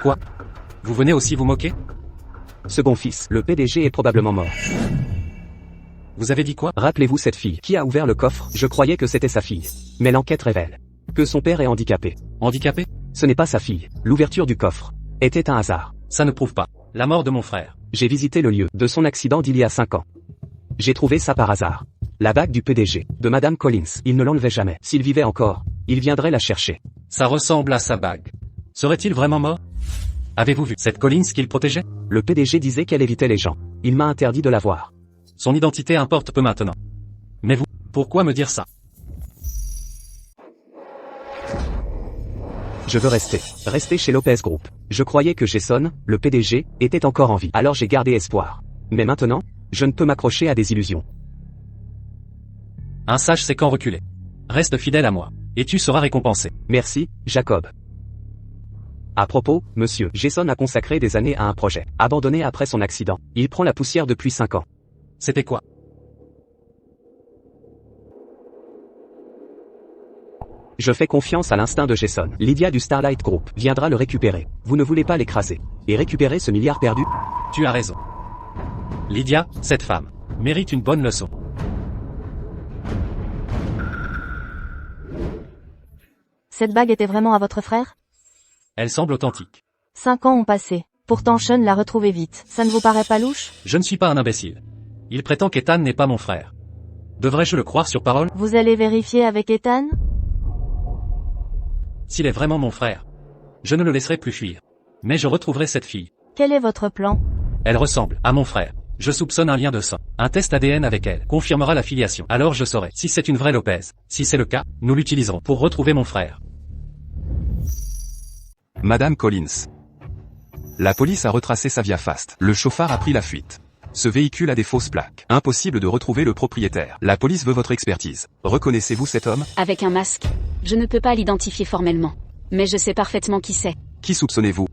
Quoi? Vous venez aussi vous moquer? Second fils, le PDG est probablement mort. Vous avez dit quoi? Rappelez-vous cette fille qui a ouvert le coffre, je croyais que c'était sa fille. Mais l'enquête révèle que son père est handicapé. Handicapé? Ce n'est pas sa fille. L'ouverture du coffre était un hasard. Ça ne prouve pas la mort de mon frère. J'ai visité le lieu de son accident d'il y a 5 ans. J'ai trouvé ça par hasard. La bague du PDG, de Madame Collins. Il ne l'enlevait jamais. S'il vivait encore, il viendrait la chercher. Ça ressemble à sa bague. Serait-il vraiment mort? Avez-vous vu cette Collins qu'il protégeait? Le PDG disait qu'elle évitait les gens. Il m'a interdit de la voir. Son identité importe peu maintenant. Mais vous, pourquoi me dire ça? Je veux rester chez Lopez Group. Je croyais que Jason, le PDG, était encore en vie. Alors j'ai gardé espoir. Mais maintenant, je ne peux m'accrocher à des illusions. Un sage sait quand reculer. Reste fidèle à moi, et tu seras récompensé. Merci, Jacob. À propos, monsieur, Jason a consacré des années à un projet, abandonné après son accident. Il prend la poussière depuis 5 ans. C'était quoi? Je fais confiance à l'instinct de Jason. Lydia du Starlight Group viendra le récupérer. Vous ne voulez pas l'écraser. Et récupérer ce milliard perdu? Tu as raison. Lydia, cette femme, mérite une bonne leçon. Cette bague était vraiment à votre frère? Elle semble authentique. 5 ans ont passé. Pourtant Sean l'a retrouvée vite. Ça ne vous paraît pas louche? Je ne suis pas un imbécile. Il prétend qu'Ethan n'est pas mon frère. Devrais-je le croire sur parole? Vous allez vérifier avec Ethan? S'il est vraiment mon frère, je ne le laisserai plus fuir. Mais je retrouverai cette fille. Quel est votre plan? Elle ressemble à mon frère. Je soupçonne un lien de sang. Un test ADN avec elle confirmera la filiation. Alors je saurai si c'est une vraie Lopez. Si c'est le cas, nous l'utiliserons pour retrouver mon frère. Madame Collins. La police a retracé sa via Fast. Le chauffard a pris la fuite. Ce véhicule a des fausses plaques. Impossible de retrouver le propriétaire. La police veut votre expertise. Reconnaissez-vous cet homme? Avec un masque. Je ne peux pas l'identifier formellement. Mais je sais parfaitement qui c'est. Qui soupçonnez-vous?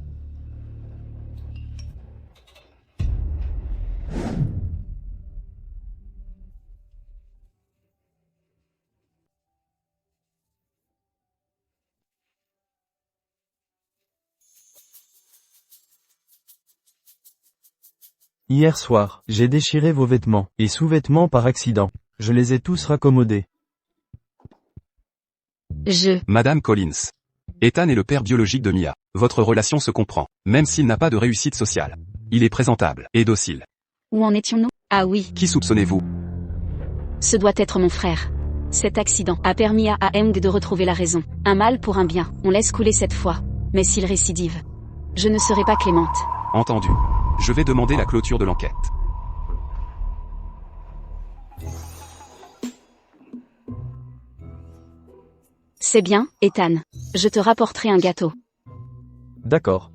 Hier soir, j'ai déchiré vos vêtements, et sous-vêtements par accident. Je les ai tous raccommodés. Madame Collins. Ethan est le père biologique de Mia. Votre relation se comprend, même s'il n'a pas de réussite sociale. Il est présentable et docile. Où en étions-nous? Ah oui. Qui soupçonnez-vous? Ce doit être mon frère. Cet accident a permis à Eng de retrouver la raison. Un mal pour un bien. On laisse couler cette fois. Mais s'il récidive, je ne serai pas clémente. Entendu. Je vais demander la clôture de l'enquête. C'est bien, Ethan. Je te rapporterai un gâteau. D'accord.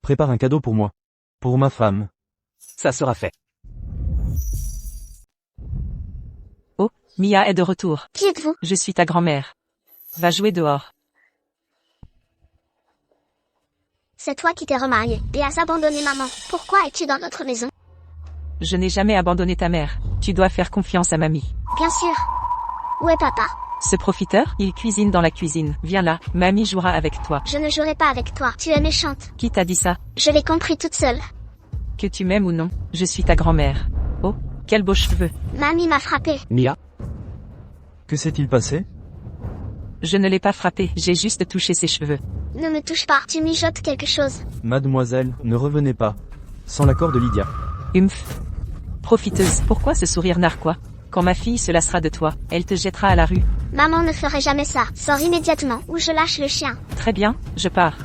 Prépare un cadeau pour moi. Pour ma femme. Ça sera fait. Oh, Mia est de retour. Qui êtes-vous? Je suis ta grand-mère. Va jouer dehors. C'est toi qui t'es remarié et as abandonné maman. Pourquoi es-tu dans notre maison? Je n'ai jamais abandonné ta mère. Tu dois faire confiance à mamie. Bien sûr. Où est papa? Ce profiteur, il cuisine dans la cuisine. Viens là, mamie jouera avec toi. Je ne jouerai pas avec toi. Tu es méchante. Qui t'a dit ça? Je l'ai compris toute seule. Que tu m'aimes ou non, je suis ta grand-mère. Oh, quels beaux cheveux. Mamie m'a frappé. Mia? Que s'est-il passé? Je ne l'ai pas frappé, j'ai juste touché ses cheveux. Ne me touche pas. Tu mijotes quelque chose. Mademoiselle, ne revenez pas. Sans l'accord de Lydia. Humph. Profiteuse, pourquoi ce sourire narquois? Quand ma fille se lassera de toi, elle te jettera à la rue. Maman ne ferait jamais ça. Sors immédiatement ou je lâche le chien. Très bien, je pars.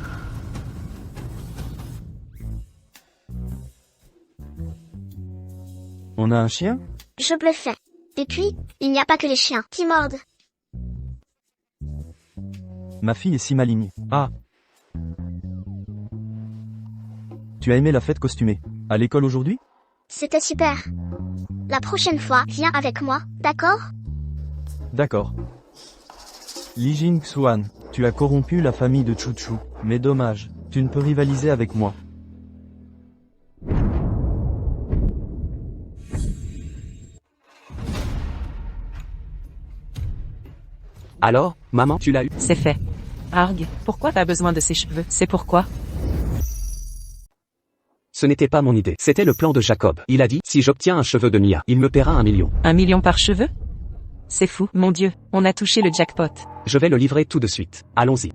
On a un chien? Je bluffais. Et puis, il n'y a pas que les chiens qui mordent. Ma fille est si maligne. Ah. Tu as aimé la fête costumée? À l'école aujourd'hui? C'était super. La prochaine fois, viens avec moi, d'accord? D'accord. Li Jing-Xuan, tu as corrompu la famille de Chu-Chu. Mais dommage, tu ne peux rivaliser avec moi. Alors, maman, tu l'as eu? C'est fait. Arg, pourquoi t'as besoin de ses cheveux? C'est pourquoi? Ce n'était pas mon idée. C'était le plan de Jacob. Il a dit, si j'obtiens un cheveu de Mia, il me paiera 1 million. 1 million par cheveu? C'est fou, mon Dieu, on a touché le jackpot. Je vais le livrer tout de suite. Allons-y.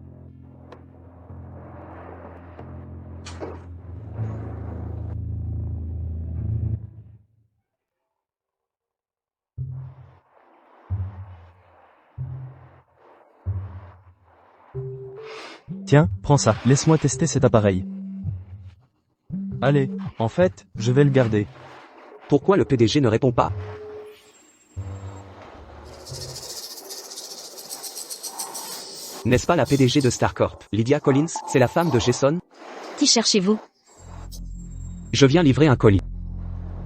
Tiens, prends ça, laisse-moi tester cet appareil. Allez, en fait, je vais le garder. Pourquoi le PDG ne répond pas? N'est-ce pas la PDG de Starcorp, Lydia Collins? C'est la femme de Jason? Qui cherchez-vous? Je viens livrer un colis.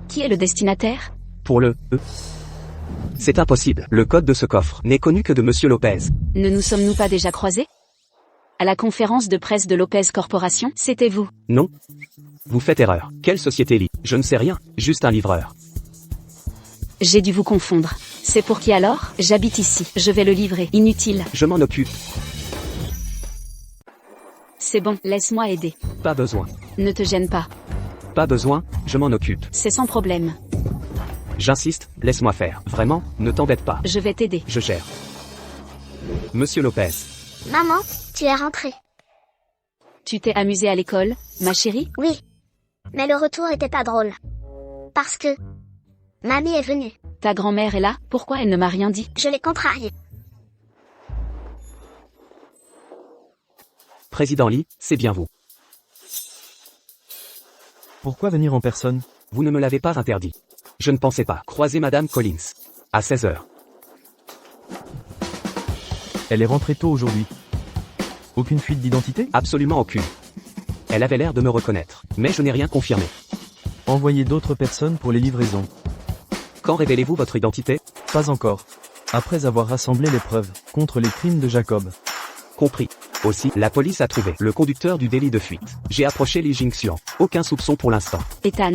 Qui est le destinataire? Pour le C'est impossible. Le code de ce coffre n'est connu que de Monsieur Lopez. Ne nous sommes-nous pas déjà croisés? À la conférence de presse de Lopez Corporation, c'était vous. Non. Vous faites erreur. Quelle société lit? Je ne sais rien, juste un livreur. J'ai dû vous confondre. C'est pour qui alors? J'habite ici. Je vais le livrer. Inutile. Je m'en occupe. C'est bon, laisse-moi aider. Pas besoin. Ne te gêne pas. Pas besoin, je m'en occupe. C'est sans problème. J'insiste, laisse-moi faire. Vraiment, ne t'embête pas. Je vais t'aider. Je gère. Monsieur Lopez. Maman, tu es rentrée. Tu t'es amusée à l'école, ma chérie? Oui. Mais le retour était pas drôle. Parce que... Mamie est venue. Ta grand-mère est là? Pourquoi elle ne m'a rien dit? Je l'ai contrariée. Président Lee, c'est bien vous. Pourquoi venir en personne? Vous ne me l'avez pas interdit. Je ne pensais pas croiser Madame Collins. À 16 heures. Elle est rentrée tôt aujourd'hui. Aucune fuite d'identité? Absolument aucune. Elle avait l'air de me reconnaître, mais je n'ai rien confirmé. Envoyez d'autres personnes pour les livraisons. Quand révélez-vous votre identité? Pas encore. Après avoir rassemblé les preuves contre les crimes de Jacob. Compris. Aussi, la police a trouvé le conducteur du délit de fuite. J'ai approché Lee Jingxian. Aucun soupçon pour l'instant. Ethan.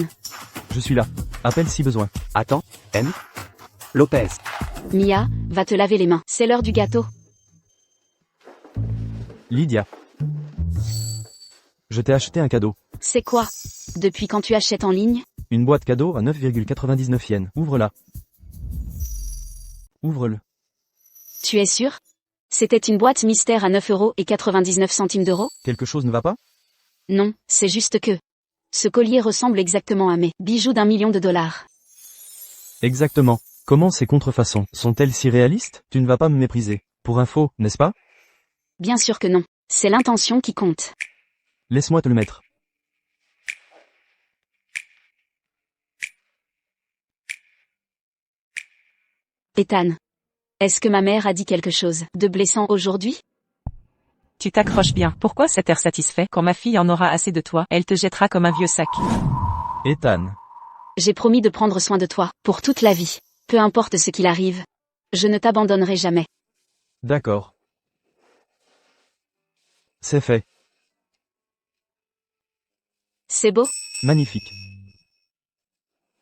Je suis là. Appelle si besoin. Attends, M. Lopez. Mia, va te laver les mains. C'est l'heure du gâteau. Lydia. Je t'ai acheté un cadeau. C'est quoi? Depuis quand tu achètes en ligne? Une boîte cadeau à 9,99 yens. Ouvre-la. Ouvre-le. Tu es sûr? C'était une boîte mystère à 9,99 €. Quelque chose ne va pas? Non, c'est juste que... Ce collier ressemble exactement à mes bijoux d'1 million de dollars. Exactement. Comment ces contrefaçons sont-elles si réalistes? Tu ne vas pas me mépriser. Pour info, n'est-ce pas? Bien sûr que non. C'est l'intention qui compte. Laisse-moi te le mettre. Ethan. Est-ce que ma mère a dit quelque chose de blessant aujourd'hui? Tu t'accroches bien. Pourquoi cet air satisfait? Quand ma fille en aura assez de toi, elle te jettera comme un vieux sac. Ethan. J'ai promis de prendre soin de toi, pour toute la vie. Peu importe ce qu'il arrive. Je ne t'abandonnerai jamais. D'accord. C'est fait. C'est beau? Magnifique.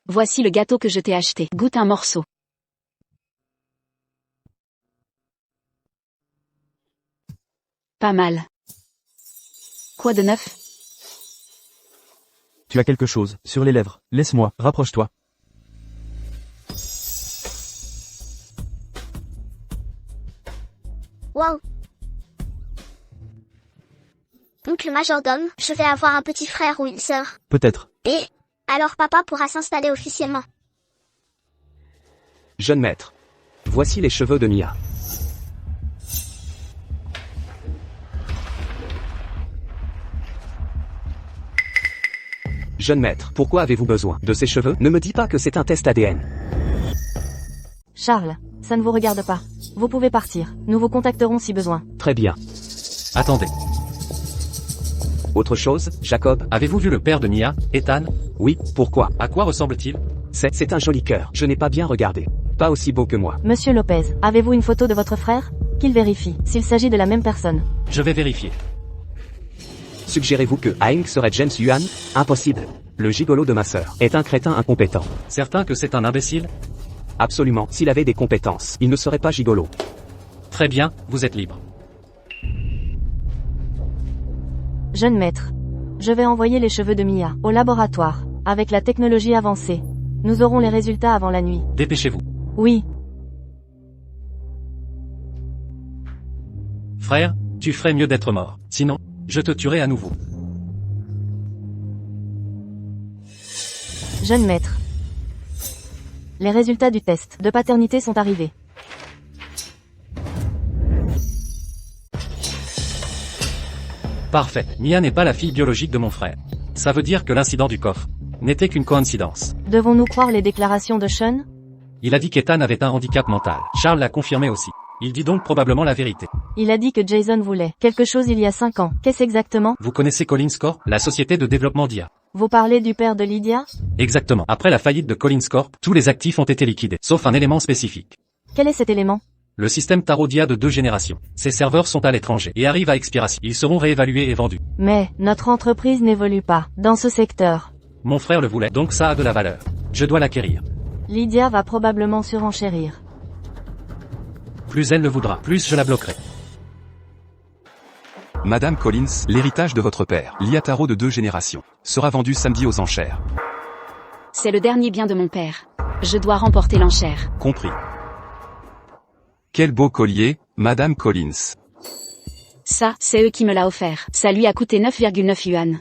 Voici le gâteau que je t'ai acheté. Goûte un morceau. Pas mal. Quoi de neuf? Tu as quelque chose sur les lèvres. Laisse-moi, rapproche-toi. Waouh. Donc le majordome, je vais avoir un petit frère ou une sœur. Peut-être. Et alors papa pourra s'installer officiellement. Jeune maître. Voici les cheveux de Mia. Jeune maître, pourquoi avez-vous besoin de ces cheveux? Ne me dis pas que c'est un test ADN. Charles, ça ne vous regarde pas. Vous pouvez partir. Nous vous contacterons si besoin. Très bien. Attendez. Autre chose, Jacob? Avez-vous vu le père de Mia, Ethan? Oui, pourquoi? À quoi ressemble-t-il? C'est un joli cœur. Je n'ai pas bien regardé. Pas aussi beau que moi. Monsieur Lopez, avez-vous une photo de votre frère? Qu'il vérifie, s'il s'agit de la même personne. Je vais vérifier. Suggérez-vous que Aang serait James Yuan? Impossible. Le gigolo de ma sœur est un crétin incompétent. Certain que c'est un imbécile? Absolument. S'il avait des compétences, il ne serait pas gigolo. Très bien, vous êtes libre. Jeune maître. Je vais envoyer les cheveux de Mia au laboratoire. Avec la technologie avancée. Nous aurons les résultats avant la nuit. Dépêchez-vous. Oui. Frère, tu ferais mieux d'être mort. Sinon, je te tuerai à nouveau. Jeune maître. Les résultats du test de paternité sont arrivés. Parfait. Mia n'est pas la fille biologique de mon frère. Ça veut dire que l'incident du coffre n'était qu'une coïncidence. Devons-nous croire les déclarations de Sean? Il a dit qu'Ethan avait un handicap mental. Charles l'a confirmé aussi. Il dit donc probablement la vérité. Il a dit que Jason voulait quelque chose il y a 5 ans. Qu'est-ce exactement? Vous connaissez Collins Corp, la société de développement d'IA? Vous parlez du père de Lydia? Exactement. Après la faillite de Collins Corp, tous les actifs ont été liquidés, sauf un élément spécifique. Quel est cet élément? Le système Tarot d'IA de 2 générations. Ces serveurs sont à l'étranger et arrivent à expiration. Ils seront réévalués et vendus. Mais, notre entreprise n'évolue pas dans ce secteur. Mon frère le voulait, donc ça a de la valeur. Je dois l'acquérir. Lydia va probablement surenchérir. Plus elle le voudra, plus je la bloquerai. Madame Collins, l'héritage de votre père, l'IA Tarot de 2 générations, sera vendu samedi aux enchères. C'est le dernier bien de mon père. Je dois remporter l'enchère. Compris. Quel beau collier, Madame Collins. Ça, c'est eux qui me l'a offert. Ça lui a coûté 9,9 yuan.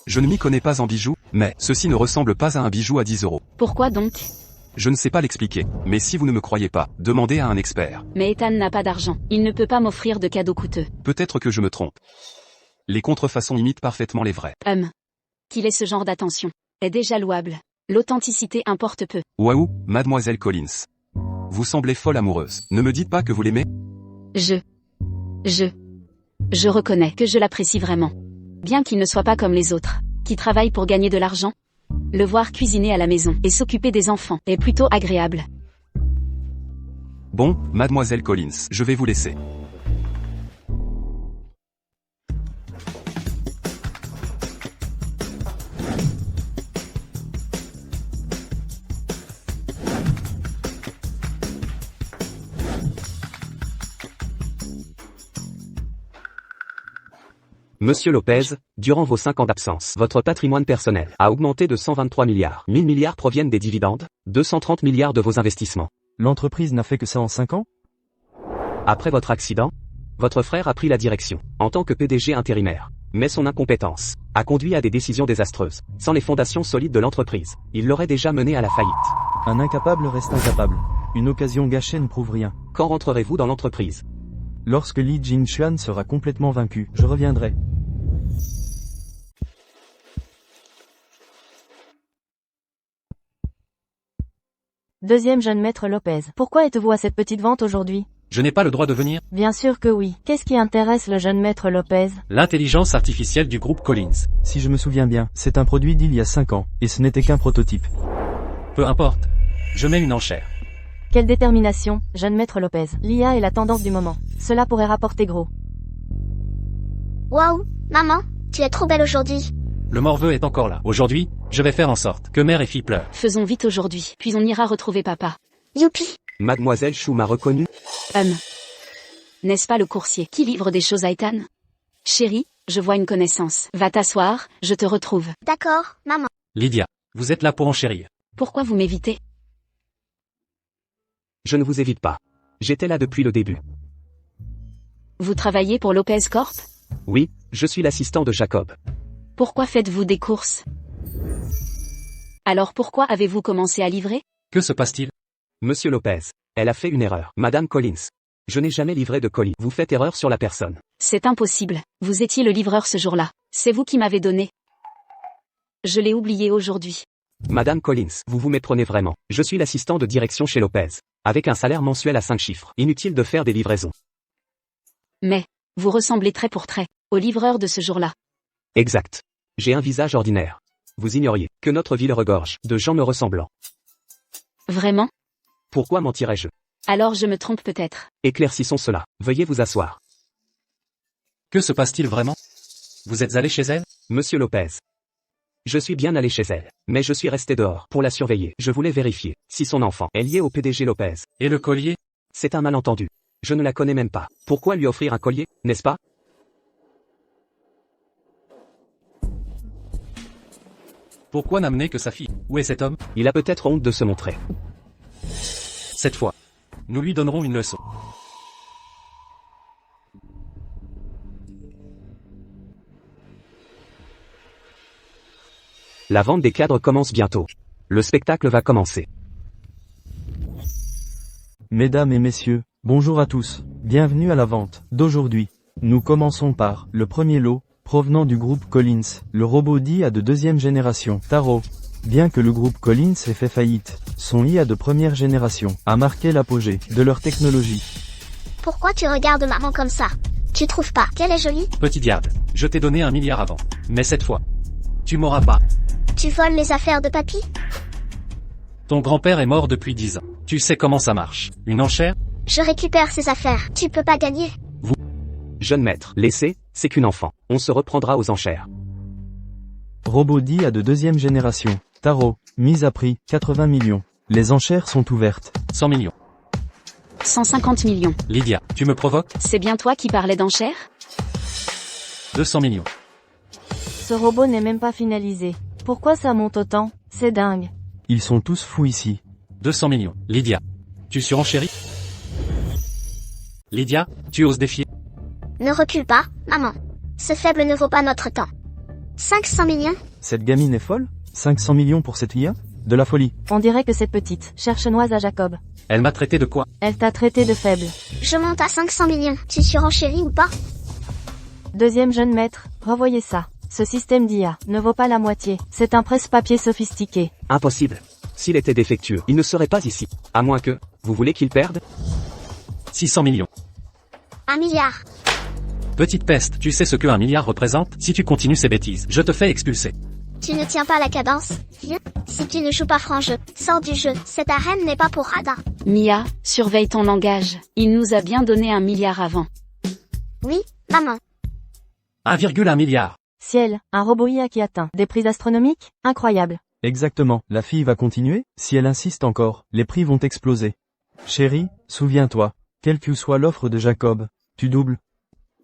Je ne m'y connais pas en bijoux, mais ceci ne ressemble pas à un bijou à 10 €. Pourquoi donc? Je ne sais pas l'expliquer, mais si vous ne me croyez pas, demandez à un expert. Mais Ethan n'a pas d'argent. Il ne peut pas m'offrir de cadeaux coûteux. Peut-être que je me trompe. Les contrefaçons imitent parfaitement les vrais. Qu'il ait ce genre d'attention est déjà louable. L'authenticité importe peu. Waouh, Mademoiselle Collins. Vous semblez folle amoureuse. Ne me dites pas que vous l'aimez? Je reconnais que je l'apprécie vraiment. Bien qu'il ne soit pas comme les autres, qui travaillent pour gagner de l'argent. Le voir cuisiner à la maison et s'occuper des enfants est plutôt agréable. Bon, Mademoiselle Collins, je vais vous laisser. Monsieur Lopez, durant vos 5 ans d'absence, votre patrimoine personnel a augmenté de 123 milliards. 1000 milliards proviennent des dividendes, 230 milliards de vos investissements. L'entreprise n'a fait que ça en 5 ans? Après votre accident, votre frère a pris la direction, en tant que PDG intérimaire. Mais son incompétence a conduit à des décisions désastreuses. Sans les fondations solides de l'entreprise, il l'aurait déjà mené à la faillite. Un incapable reste incapable. Une occasion gâchée ne prouve rien. Quand rentrerez-vous dans l'entreprise? Lorsque Li Jinchuan sera complètement vaincu, je reviendrai. Deuxième jeune maître Lopez. Pourquoi êtes-vous à cette petite vente aujourd'hui? Je n'ai pas le droit de venir? Bien sûr que oui. Qu'est-ce qui intéresse le jeune maître Lopez? L'intelligence artificielle du groupe Collins. Si je me souviens bien, c'est un produit d'il y a 5 ans, et ce n'était qu'un prototype. Peu importe. Je mets une enchère. Quelle détermination, jeune maître Lopez. L'IA est la tendance du moment. Cela pourrait rapporter gros. Waouh, maman, tu es trop belle aujourd'hui. Le morveux est encore là. Aujourd'hui, je vais faire en sorte que mère et fille pleurent. Faisons vite aujourd'hui, puis on ira retrouver papa. Youpi. Mademoiselle Chou m'a reconnu? N'est-ce pas le coursier qui livre des choses à Ethan? Chérie, je vois une connaissance. Va t'asseoir, je te retrouve. D'accord, maman. Lydia, vous êtes là pour enchérir. Pourquoi vous m'évitez? Je ne vous évite pas. J'étais là depuis le début. Vous travaillez pour Lopez Corp? Oui, je suis l'assistant de Jacob. Pourquoi faites-vous des courses? Alors pourquoi avez-vous commencé à livrer? Que se passe-t-il? Monsieur Lopez, elle a fait une erreur. Madame Collins. Je n'ai jamais livré de colis. Vous faites erreur sur la personne. C'est impossible. Vous étiez le livreur ce jour-là. C'est vous qui m'avez donné. Je l'ai oublié aujourd'hui. Madame Collins, vous vous méprenez vraiment. Je suis l'assistant de direction chez Lopez. Avec un salaire mensuel à 5 chiffres. Inutile de faire des livraisons. Mais, vous ressemblez trait pour trait au livreur de ce jour-là. Exact. J'ai un visage ordinaire. Vous ignoriez que notre ville regorge de gens me ressemblant. Vraiment? Pourquoi mentirais-je? Alors je me trompe peut-être. Éclaircissons cela. Veuillez vous asseoir. Que se passe-t-il vraiment? Vous êtes allé chez elle? Monsieur Lopez. Je suis bien allé chez elle, mais je suis resté dehors pour la surveiller. Je voulais vérifier si son enfant est lié au PDG Lopez. Et le collier? C'est un malentendu. Je ne la connais même pas. Pourquoi lui offrir un collier, n'est-ce pas? Pourquoi n'amener que sa fille? Où est cet homme? Il a peut-être honte de se montrer. Cette fois, nous lui donnerons une leçon. La vente des cadres commence bientôt. Le spectacle va commencer. Mesdames et messieurs, bonjour à tous. Bienvenue à la vente d'aujourd'hui. Nous commençons par le premier lot, provenant du groupe Collins, le robot d'IA de 2e génération, Tarot. Bien que le groupe Collins ait fait faillite, son IA de première génération a marqué l'apogée de leur technologie. Pourquoi tu regardes maman comme ça? Tu trouves pas qu'elle est jolie? Petit diable, je t'ai donné 1 milliard avant. Mais cette fois, tu m'auras pas. Tu voles les affaires de papy? Ton grand-père est mort depuis 10 ans. Tu sais comment ça marche. Une enchère? Je récupère ses affaires. Tu peux pas gagner. Jeune maître, laissez, c'est qu'une enfant. On se reprendra aux enchères. Robot d'IA de deuxième génération. Tarot, mise à prix, 80 millions. Les enchères sont ouvertes. 100 millions. 150 millions. Lydia, tu me provoques? C'est bien toi qui parlais d'enchères? 200 millions. Ce robot n'est même pas finalisé. Pourquoi ça monte autant? C'est dingue. Ils sont tous fous ici. 200 millions. Lydia, tu surenchéris? Lydia, tu oses défier? Ne recule pas, maman. Ce faible ne vaut pas notre temps. 500 millions? Cette gamine est folle? 500 millions pour cette IA? De la folie. On dirait que cette petite cherche noise à Jacob. Elle m'a traité de quoi? Elle t'a traité de faible. Je monte à 500 millions. Tu surenchéris ou pas? Deuxième jeune maître, revoyez ça. Ce système d'IA ne vaut pas la moitié. C'est un presse-papier sophistiqué. Impossible. S'il était défectueux, il ne serait pas ici. À moins que, vous voulez qu'il perde? 600 millions. 1 milliard. Petite peste, tu sais ce que 1 milliard représente? Si tu continues ces bêtises, je te fais expulser. Tu ne tiens pas la cadence? Viens. Si tu ne joues pas franc jeu, sors du jeu. Cette arène n'est pas pour radar. Mia, surveille ton langage. Il nous a bien donné 1 milliard avant. Oui, maman. 1,1 milliard. Ciel, un robot IA qui atteint des prix astronomiques? Incroyable. Exactement. La fille va continuer? Si elle insiste encore, les prix vont exploser. Chérie, souviens-toi. Quelle que soit l'offre de Jacob, tu doubles.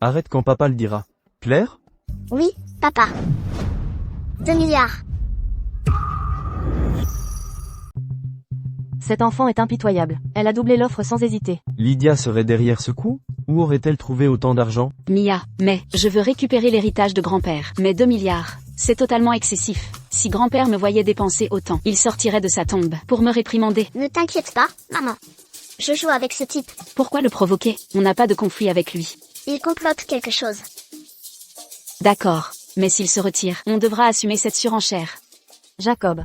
Arrête quand papa le dira. Claire? Oui, papa. 2 milliards. Cet enfant est impitoyable. Elle a doublé l'offre sans hésiter. Lydia serait derrière ce coup? Où aurait-elle trouvé autant d'argent? Mia, mais, je veux récupérer l'héritage de grand-père. Mais 2 milliards, c'est totalement excessif. Si grand-père me voyait dépenser autant, il sortirait de sa tombe pour me réprimander. Ne t'inquiète pas, maman. Je joue avec ce type. Pourquoi le provoquer? On n'a pas de conflit avec lui. Il complote quelque chose. D'accord, mais s'il se retire, on devra assumer cette surenchère. Jacob.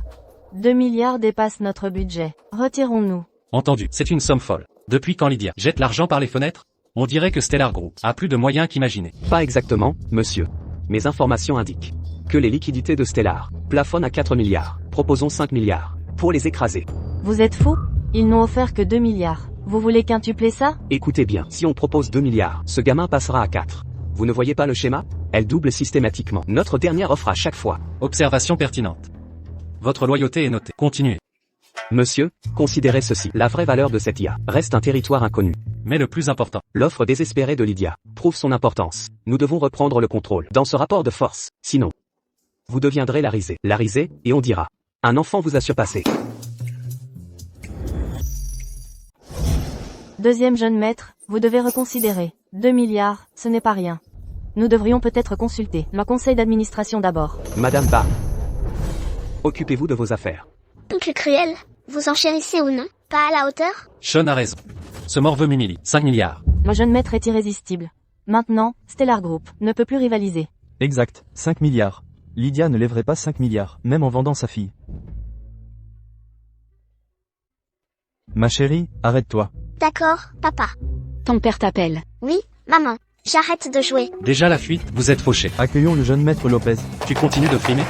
2 milliards dépassent notre budget. Retirons-nous. Entendu, c'est une somme folle. Depuis quand Lydia jette l'argent par les fenêtres? On dirait que Stellar Group a plus de moyens qu'imaginés. Pas exactement, monsieur. Mes informations indiquent que les liquidités de Stellar plafonnent à 4 milliards. Proposons 5 milliards. Pour les écraser. Vous êtes fous? Ils n'ont offert que 2 milliards. Vous voulez quintupler ça? Écoutez bien, si on propose 2 milliards, ce gamin passera à 4. Vous ne voyez pas le schéma? Elle double systématiquement. Notre dernière offre à chaque fois. Observation pertinente. Votre loyauté est notée. Continuez. Monsieur, considérez ceci. La vraie valeur de cette IA reste un territoire inconnu. Mais le plus important. L'offre désespérée de Lydia prouve son importance. Nous devons reprendre le contrôle dans ce rapport de force. Sinon, vous deviendrez la risée. La risée, et on dira. Un enfant vous a surpassé. Deuxième jeune maître, vous devez reconsidérer. 2 milliards, ce n'est pas rien. Nous devrions peut-être consulter le conseil d'administration d'abord. Madame Barr, occupez-vous de vos affaires. Plus cruel. Vous enchérissez ou non? Pas à la hauteur? Sean a raison. Ce morveux Mimili, 5 milliards. Le jeune maître est irrésistible. Maintenant, Stellar Group ne peut plus rivaliser. Exact, 5 milliards. Lydia ne lèverait pas 5 milliards, même en vendant sa fille. Ma chérie, arrête-toi. D'accord, papa. Ton père t'appelle. Oui, maman. J'arrête de jouer. Déjà la fuite, vous êtes fauché. Accueillons le jeune maître Lopez. Tu continues de frimer?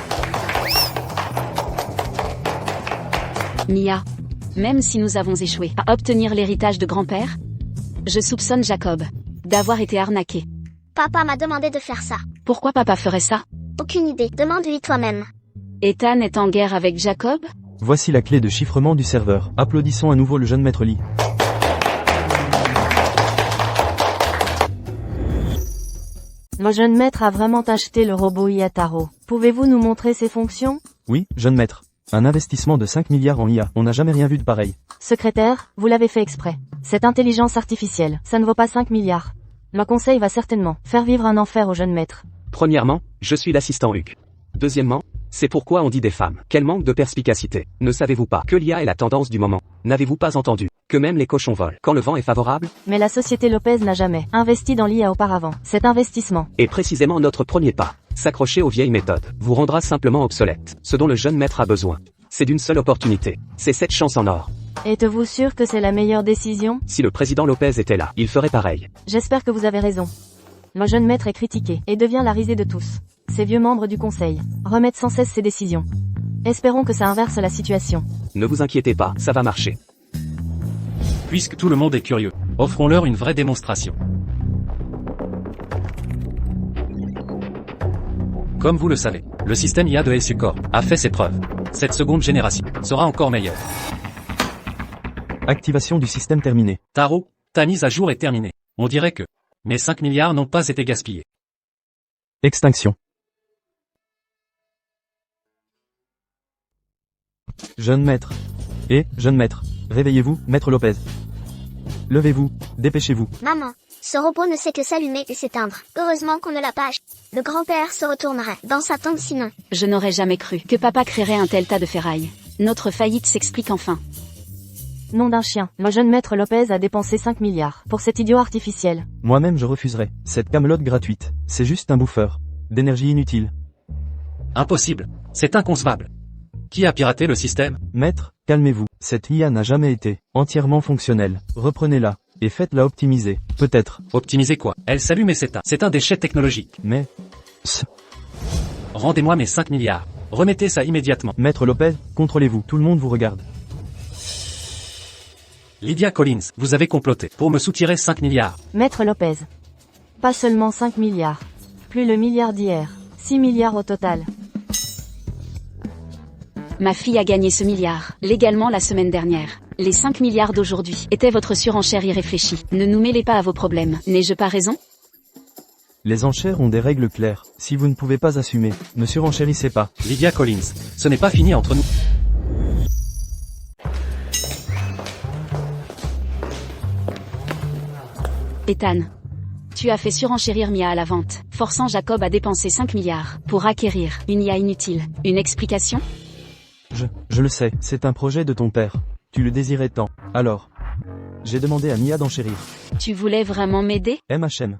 Mia, même si nous avons échoué à obtenir l'héritage de grand-père, je soupçonne Jacob d'avoir été arnaqué. Papa m'a demandé de faire ça. Pourquoi papa ferait ça? Aucune idée. Demande-lui toi-même. Ethan est en guerre avec Jacob? Voici la clé de chiffrement du serveur. Applaudissons à nouveau le jeune maître Lee. Le jeune maître a vraiment acheté le robot IA Tarot. Pouvez-vous nous montrer ses fonctions? Oui, jeune maître. Un investissement de 5 milliards en IA. On n'a jamais rien vu de pareil. Secrétaire, vous l'avez fait exprès. Cette intelligence artificielle, ça ne vaut pas 5 milliards. Le conseil va certainement faire vivre un enfer au jeune maître. Premièrement, je suis l'assistant Hugues. Deuxièmement, c'est pourquoi on dit des femmes. Quel manque de perspicacité. Ne savez-vous pas que l'IA est la tendance du moment? N'avez-vous pas entendu que même les cochons volent quand le vent est favorable? Mais la société Lopez n'a jamais investi dans l'IA auparavant. Cet investissement est précisément notre premier pas. S'accrocher aux vieilles méthodes vous rendra simplement obsolète. Ce dont le jeune maître a besoin, c'est d'une seule opportunité. C'est cette chance en or. Êtes-vous sûr que c'est la meilleure décision? Si le président Lopez était là, il ferait pareil. J'espère que vous avez raison. Le jeune maître est critiqué, et devient la risée de tous. Ces vieux membres du conseil remettent sans cesse ses décisions. Espérons que ça inverse la situation. Ne vous inquiétez pas, ça va marcher. Puisque tout le monde est curieux, offrons-leur une vraie démonstration. Comme vous le savez, le système IA de SU Corp a fait ses preuves. Cette seconde génération sera encore meilleure. Activation du système terminée. Taro, ta mise à jour est terminée. On dirait que mes 5 milliards n'ont pas été gaspillés. Extinction. Jeune maître. Jeune maître. Réveillez-vous, maître Lopez. Levez-vous, dépêchez-vous. Maman, ce robot ne sait que s'allumer et s'éteindre. Heureusement qu'on ne l'a pas acheté. Le grand-père se retournerait dans sa tombe sinon. Je n'aurais jamais cru que papa créerait un tel tas de ferraille. Notre faillite s'explique enfin. Nom d'un chien, le jeune maître Lopez a dépensé 5 milliards pour cet idiot artificiel. Moi-même je refuserais. Cette camelote gratuite, c'est juste un bouffeur d'énergie inutile. Impossible. C'est inconcevable. Qui a piraté le système? Maître, calmez-vous. Cette IA n'a jamais été entièrement fonctionnelle. Reprenez-la et faites-la optimiser. Peut-être. Optimiser quoi? Elle s'allume et s'éteint. C'est un déchet technologique. Mais... Rendez-moi mes 5 milliards. Remettez ça immédiatement. Maître Lopez, contrôlez-vous. Tout le monde vous regarde. Lydia Collins, vous avez comploté pour me soutirer 5 milliards. Maître Lopez. Pas seulement 5 milliards. Plus le milliard d'hier. 6 milliards au total. Ma fille a gagné ce milliard, légalement la semaine dernière. Les 5 milliards d'aujourd'hui étaient votre surenchère irréfléchie. Ne nous mêlez pas à vos problèmes. N'ai-je pas raison? Les enchères ont des règles claires. Si vous ne pouvez pas assumer, ne surenchérissez pas. Lydia Collins, ce n'est pas fini entre nous. Ethan. Tu as fait surenchérir Mia à la vente, forçant Jacob à dépenser 5 milliards pour acquérir une IA inutile. Une explication? Je le sais, c'est un projet de ton père. Tu le désirais tant. Alors, j'ai demandé à Mia d'enchérir. Tu voulais vraiment m'aider? MHM.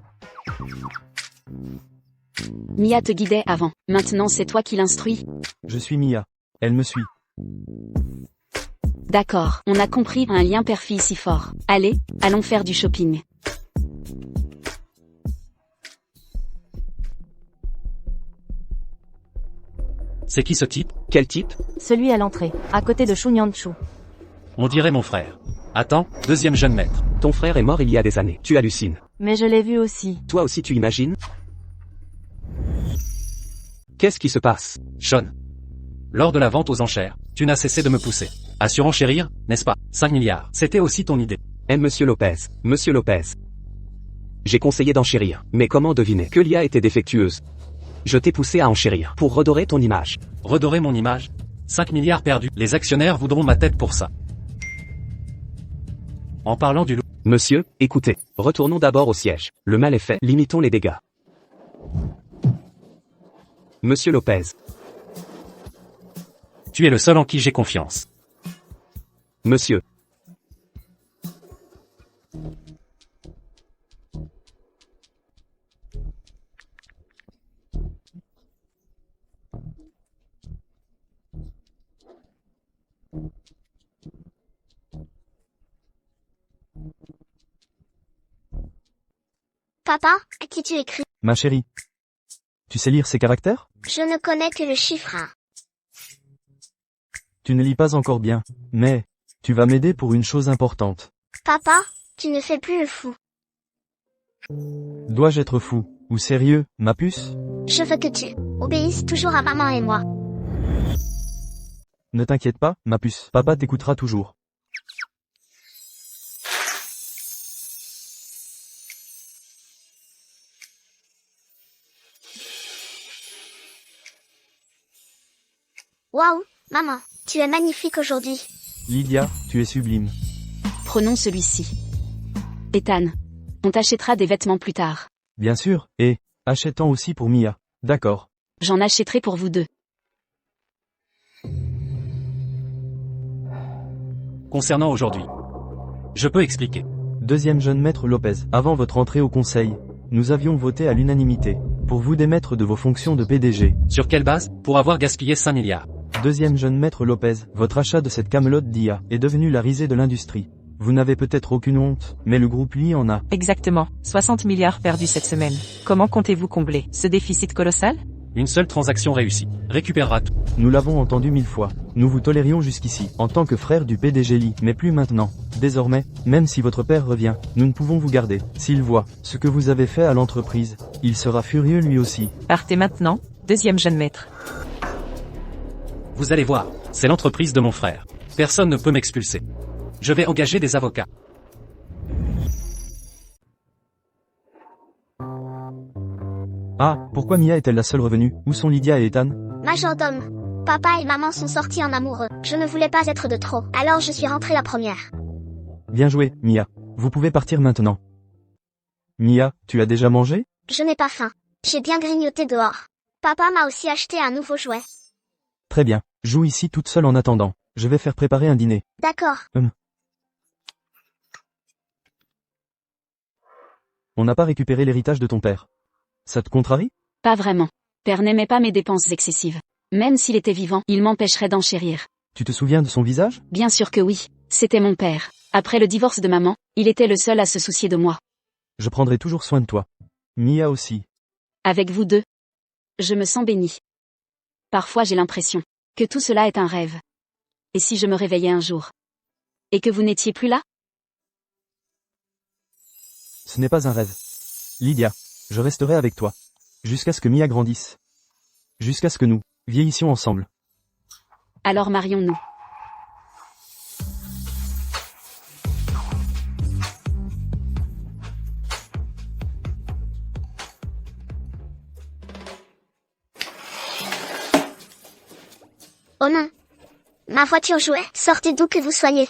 Mia te guidait avant. Maintenant c'est toi qui l'instruis. Je suis Mia. Elle me suit. D'accord, on a compris un lien père-fille si fort. Allez, allons faire du shopping. C'est qui ce type? Quel type? Celui à l'entrée, à côté de Shunyanchu. On dirait mon frère. Attends, deuxième jeune maître. Ton frère est mort il y a des années. Tu hallucines. Mais je l'ai vu aussi. Toi aussi tu imagines? Qu'est-ce qui se passe? Sean. Lors de la vente aux enchères, tu n'as cessé de me pousser. À surenchérir, n'est-ce pas? 5 milliards. C'était aussi ton idée. Monsieur Lopez. Monsieur Lopez. J'ai conseillé d'enchérir. Mais comment deviner que l'IA était défectueuse? Je t'ai poussé à enchérir pour redorer ton image. Redorer mon image? 5 milliards perdus. Les actionnaires voudront ma tête pour ça. En parlant du loup. Monsieur, écoutez. Retournons d'abord au siège. Le mal est fait, limitons les dégâts. Monsieur Lopez. Tu es le seul en qui j'ai confiance. Monsieur. Papa, à qui tu écris? Ma chérie. Tu sais lire ces caractères? Je ne connais que le chiffre 1. Tu ne lis pas encore bien, mais tu vas m'aider pour une chose importante. Papa, tu ne fais plus le fou. Dois-je être fou ou sérieux, ma puce? Je veux que tu obéisses toujours à maman et moi. Ne t'inquiète pas, ma puce. Papa t'écoutera toujours. Waouh, maman, tu es magnifique aujourd'hui. Lydia, tu es sublime. Prenons celui-ci. Ethan. On t'achètera des vêtements plus tard. Bien sûr, et achète-en aussi pour Mia. D'accord. J'en achèterai pour vous deux. Concernant aujourd'hui. Je peux expliquer. Deuxième jeune maître Lopez. Avant votre entrée au conseil, nous avions voté à l'unanimité Pour vous démettre de vos fonctions de PDG. Sur quelle base? Pour avoir gaspillé 5 milliards. Deuxième jeune maître Lopez, votre achat de cette camelote d'IA est devenu la risée de l'industrie. Vous n'avez peut-être aucune honte, mais le groupe lui en a. Exactement. 60 milliards perdus cette semaine. Comment comptez-vous combler ce déficit colossal? Une seule transaction réussie récupérera tout. Nous l'avons entendu 1000 fois. Nous vous tolérions jusqu'ici, en tant que frère du PDG Lee, mais plus maintenant. Désormais, même si votre père revient, nous ne pouvons vous garder. S'il voit ce que vous avez fait à l'entreprise, il sera furieux lui aussi. Partez maintenant, deuxième jeune maître. Vous allez voir, c'est l'entreprise de mon frère. Personne ne peut m'expulser. Je vais engager des avocats. Ah, pourquoi Mia est-elle la seule revenue? Où sont Lydia et Ethan? Majordome. Papa et maman sont sortis en amoureux. Je ne voulais pas être de trop, alors je suis rentrée la première. Bien joué, Mia. Vous pouvez partir maintenant. Mia, tu as déjà mangé? Je n'ai pas faim. J'ai bien grignoté dehors. Papa m'a aussi acheté un nouveau jouet. Très bien. Joue ici toute seule en attendant. Je vais faire préparer un dîner. D'accord. On n'a pas récupéré l'héritage de ton père. Ça te contrarie? Pas vraiment. Père n'aimait pas mes dépenses excessives. Même s'il était vivant, il m'empêcherait d'enchérir. Tu te souviens de son visage? Bien sûr que oui. C'était mon père. Après le divorce de maman, il était le seul à se soucier de moi. Je prendrai toujours soin de toi. Mia aussi. Avec vous deux, je me sens bénie. Parfois j'ai l'impression que tout cela est un rêve. Et si je me réveillais un jour? Et que vous n'étiez plus là? Ce n'est pas un rêve. Lydia, je resterai avec toi. Jusqu'à ce que Mia grandisse. Jusqu'à ce que nous vieillissions ensemble. Alors marions-nous. Oh non. Ma voiture jouet, sortez d'où que vous soyez.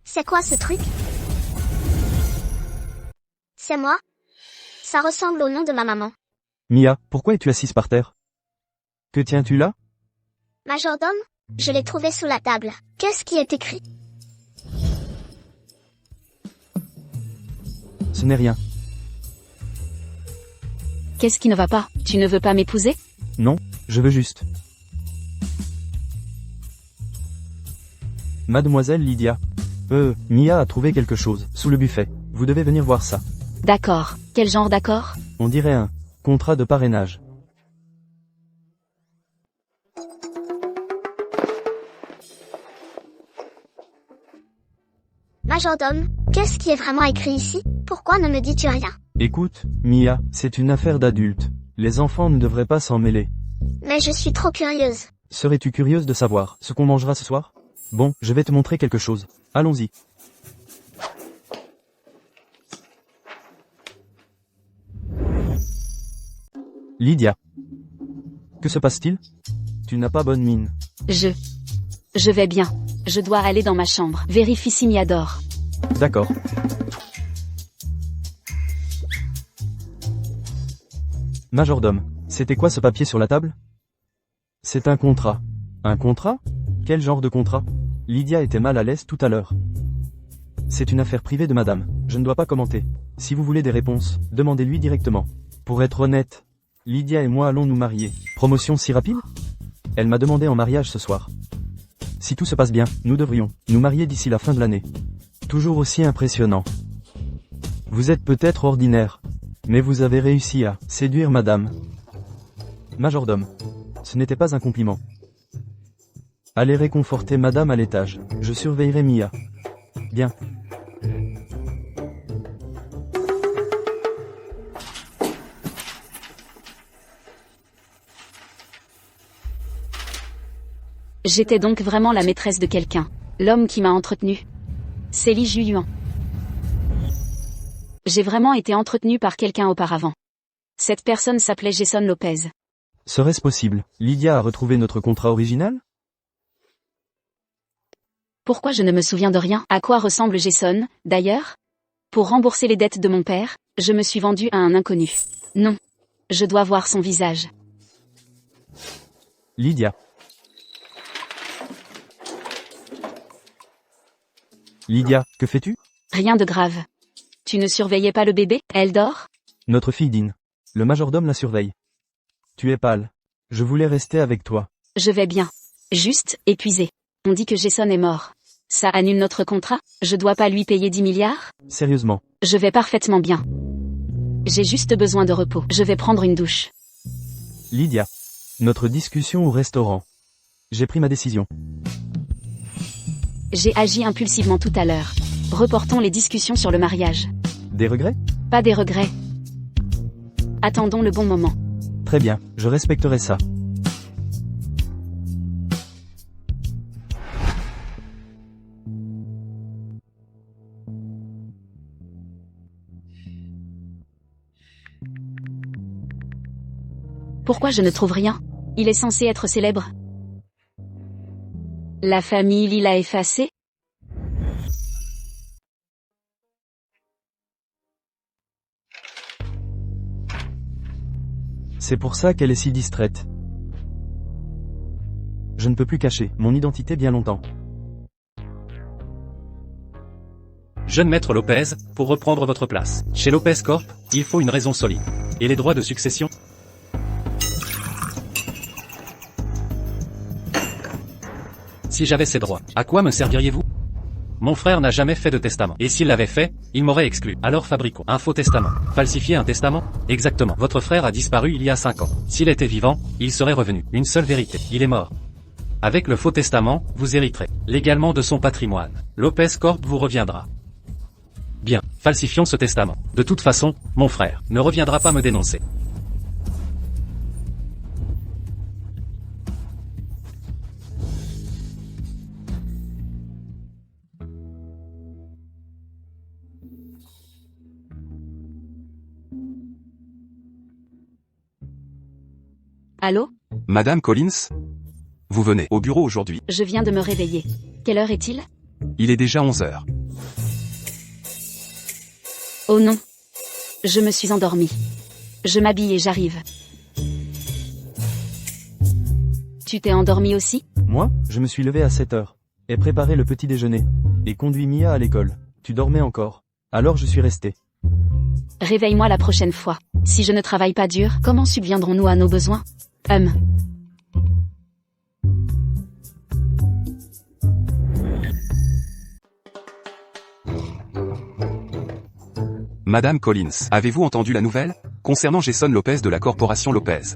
C'est quoi ce truc? C'est moi? Ça ressemble au nom de ma maman. Mia, pourquoi es-tu assise par terre? Que tiens-tu là? Majordome? Je l'ai trouvé sous la table. Qu'est-ce qui est écrit? Ce n'est rien. Qu'est-ce qui ne va pas? Tu ne veux pas m'épouser? Non, je veux juste. Mademoiselle Lydia. Mia a trouvé quelque chose, sous le buffet. Vous devez venir voir ça. D'accord. Quel genre d'accord? On dirait un contrat de parrainage. Majordome, qu'est-ce qui est vraiment écrit ici? Pourquoi ne me dis-tu rien? Écoute, Mia, c'est une affaire d'adulte. Les enfants ne devraient pas s'en mêler. Mais je suis trop curieuse. Serais-tu curieuse de savoir ce qu'on mangera ce soir? Bon, je vais te montrer quelque chose. Allons-y. Lydia. Que se passe-t-il? Tu n'as pas bonne mine. Je vais bien. Je dois aller dans ma chambre. Vérifie si Mia dort. D'accord. Majordome, c'était quoi ce papier sur la table? C'est un contrat. Un contrat? Quel genre de contrat? Lydia était mal à l'aise tout à l'heure. C'est une affaire privée de madame. Je ne dois pas commenter. Si vous voulez des réponses, demandez-lui directement. Pour être honnête, Lydia et moi allons nous marier. Promotion si rapide? Elle m'a demandé en mariage ce soir. Si tout se passe bien, nous devrions nous marier d'ici la fin de l'année. Toujours aussi impressionnant. Vous êtes peut-être ordinaire, mais vous avez réussi à séduire madame. Majordome. Ce n'était pas un compliment. Allez réconforter madame à l'étage. Je surveillerai Mia. Bien. J'étais donc vraiment la maîtresse de quelqu'un. L'homme qui m'a entretenue. C'est Lee Ju-yuan. J'ai vraiment été entretenue par quelqu'un auparavant. Cette personne s'appelait Jason Lopez. Serait-ce possible? Lydia a retrouvé notre contrat original? Pourquoi je ne me souviens de rien? À quoi ressemble Jason, d'ailleurs? Pour rembourser les dettes de mon père, je me suis vendue à un inconnu. Non. Je dois voir son visage. Lydia. Lydia, que fais-tu? Rien de grave. Tu ne surveillais pas le bébé? Elle dort? Notre fille dîne. Le majordome la surveille. Tu es pâle. Je voulais rester avec toi. Je vais bien. Juste, épuisée. On dit que Jason est mort. Ça annule notre contrat? Je dois pas lui payer 10 milliards? Sérieusement. Je vais parfaitement bien. J'ai juste besoin de repos. Je vais prendre une douche. Lydia. Notre discussion au restaurant. J'ai pris ma décision. J'ai agi impulsivement tout à l'heure. Reportons les discussions sur le mariage. Des regrets? Pas des regrets. Attendons le bon moment. Très bien, je respecterai ça. Pourquoi je ne trouve rien? Il est censé être célèbre. La famille Lee l'a effacé? C'est pour ça qu'elle est si distraite. Je ne peux plus cacher mon identité bien longtemps. Jeune maître Lopez, pour reprendre votre place. Chez Lopez Corp, il faut une raison solide. Et les droits de succession? Si j'avais ces droits, à quoi me serviriez-vous? Mon frère n'a jamais fait de testament. Et s'il l'avait fait, il m'aurait exclu. Alors fabriquons un faux testament. Falsifier un testament? Exactement. Votre frère a disparu il y a 5 ans. S'il était vivant, il serait revenu. Une seule vérité. Il est mort. Avec le faux testament, vous hériterez légalement de son patrimoine. Lopez Corp vous reviendra. Bien, falsifions ce testament. De toute façon, mon frère ne reviendra pas me dénoncer. Allô? Madame Collins? Vous venez au bureau aujourd'hui. Je viens de me réveiller. Quelle heure est-il? Il est déjà 11 heures. Oh non. Je me suis endormie. Je m'habille et j'arrive. Tu t'es endormi aussi? Moi, je me suis levé à 7 heures. Et préparé le petit déjeuner. Et conduit Mia à l'école. Tu dormais encore. Alors je suis resté. Réveille-moi la prochaine fois. Si je ne travaille pas dur, comment subviendrons-nous à nos besoins? Madame Collins, avez-vous entendu la nouvelle concernant Jason Lopez de la corporation Lopez?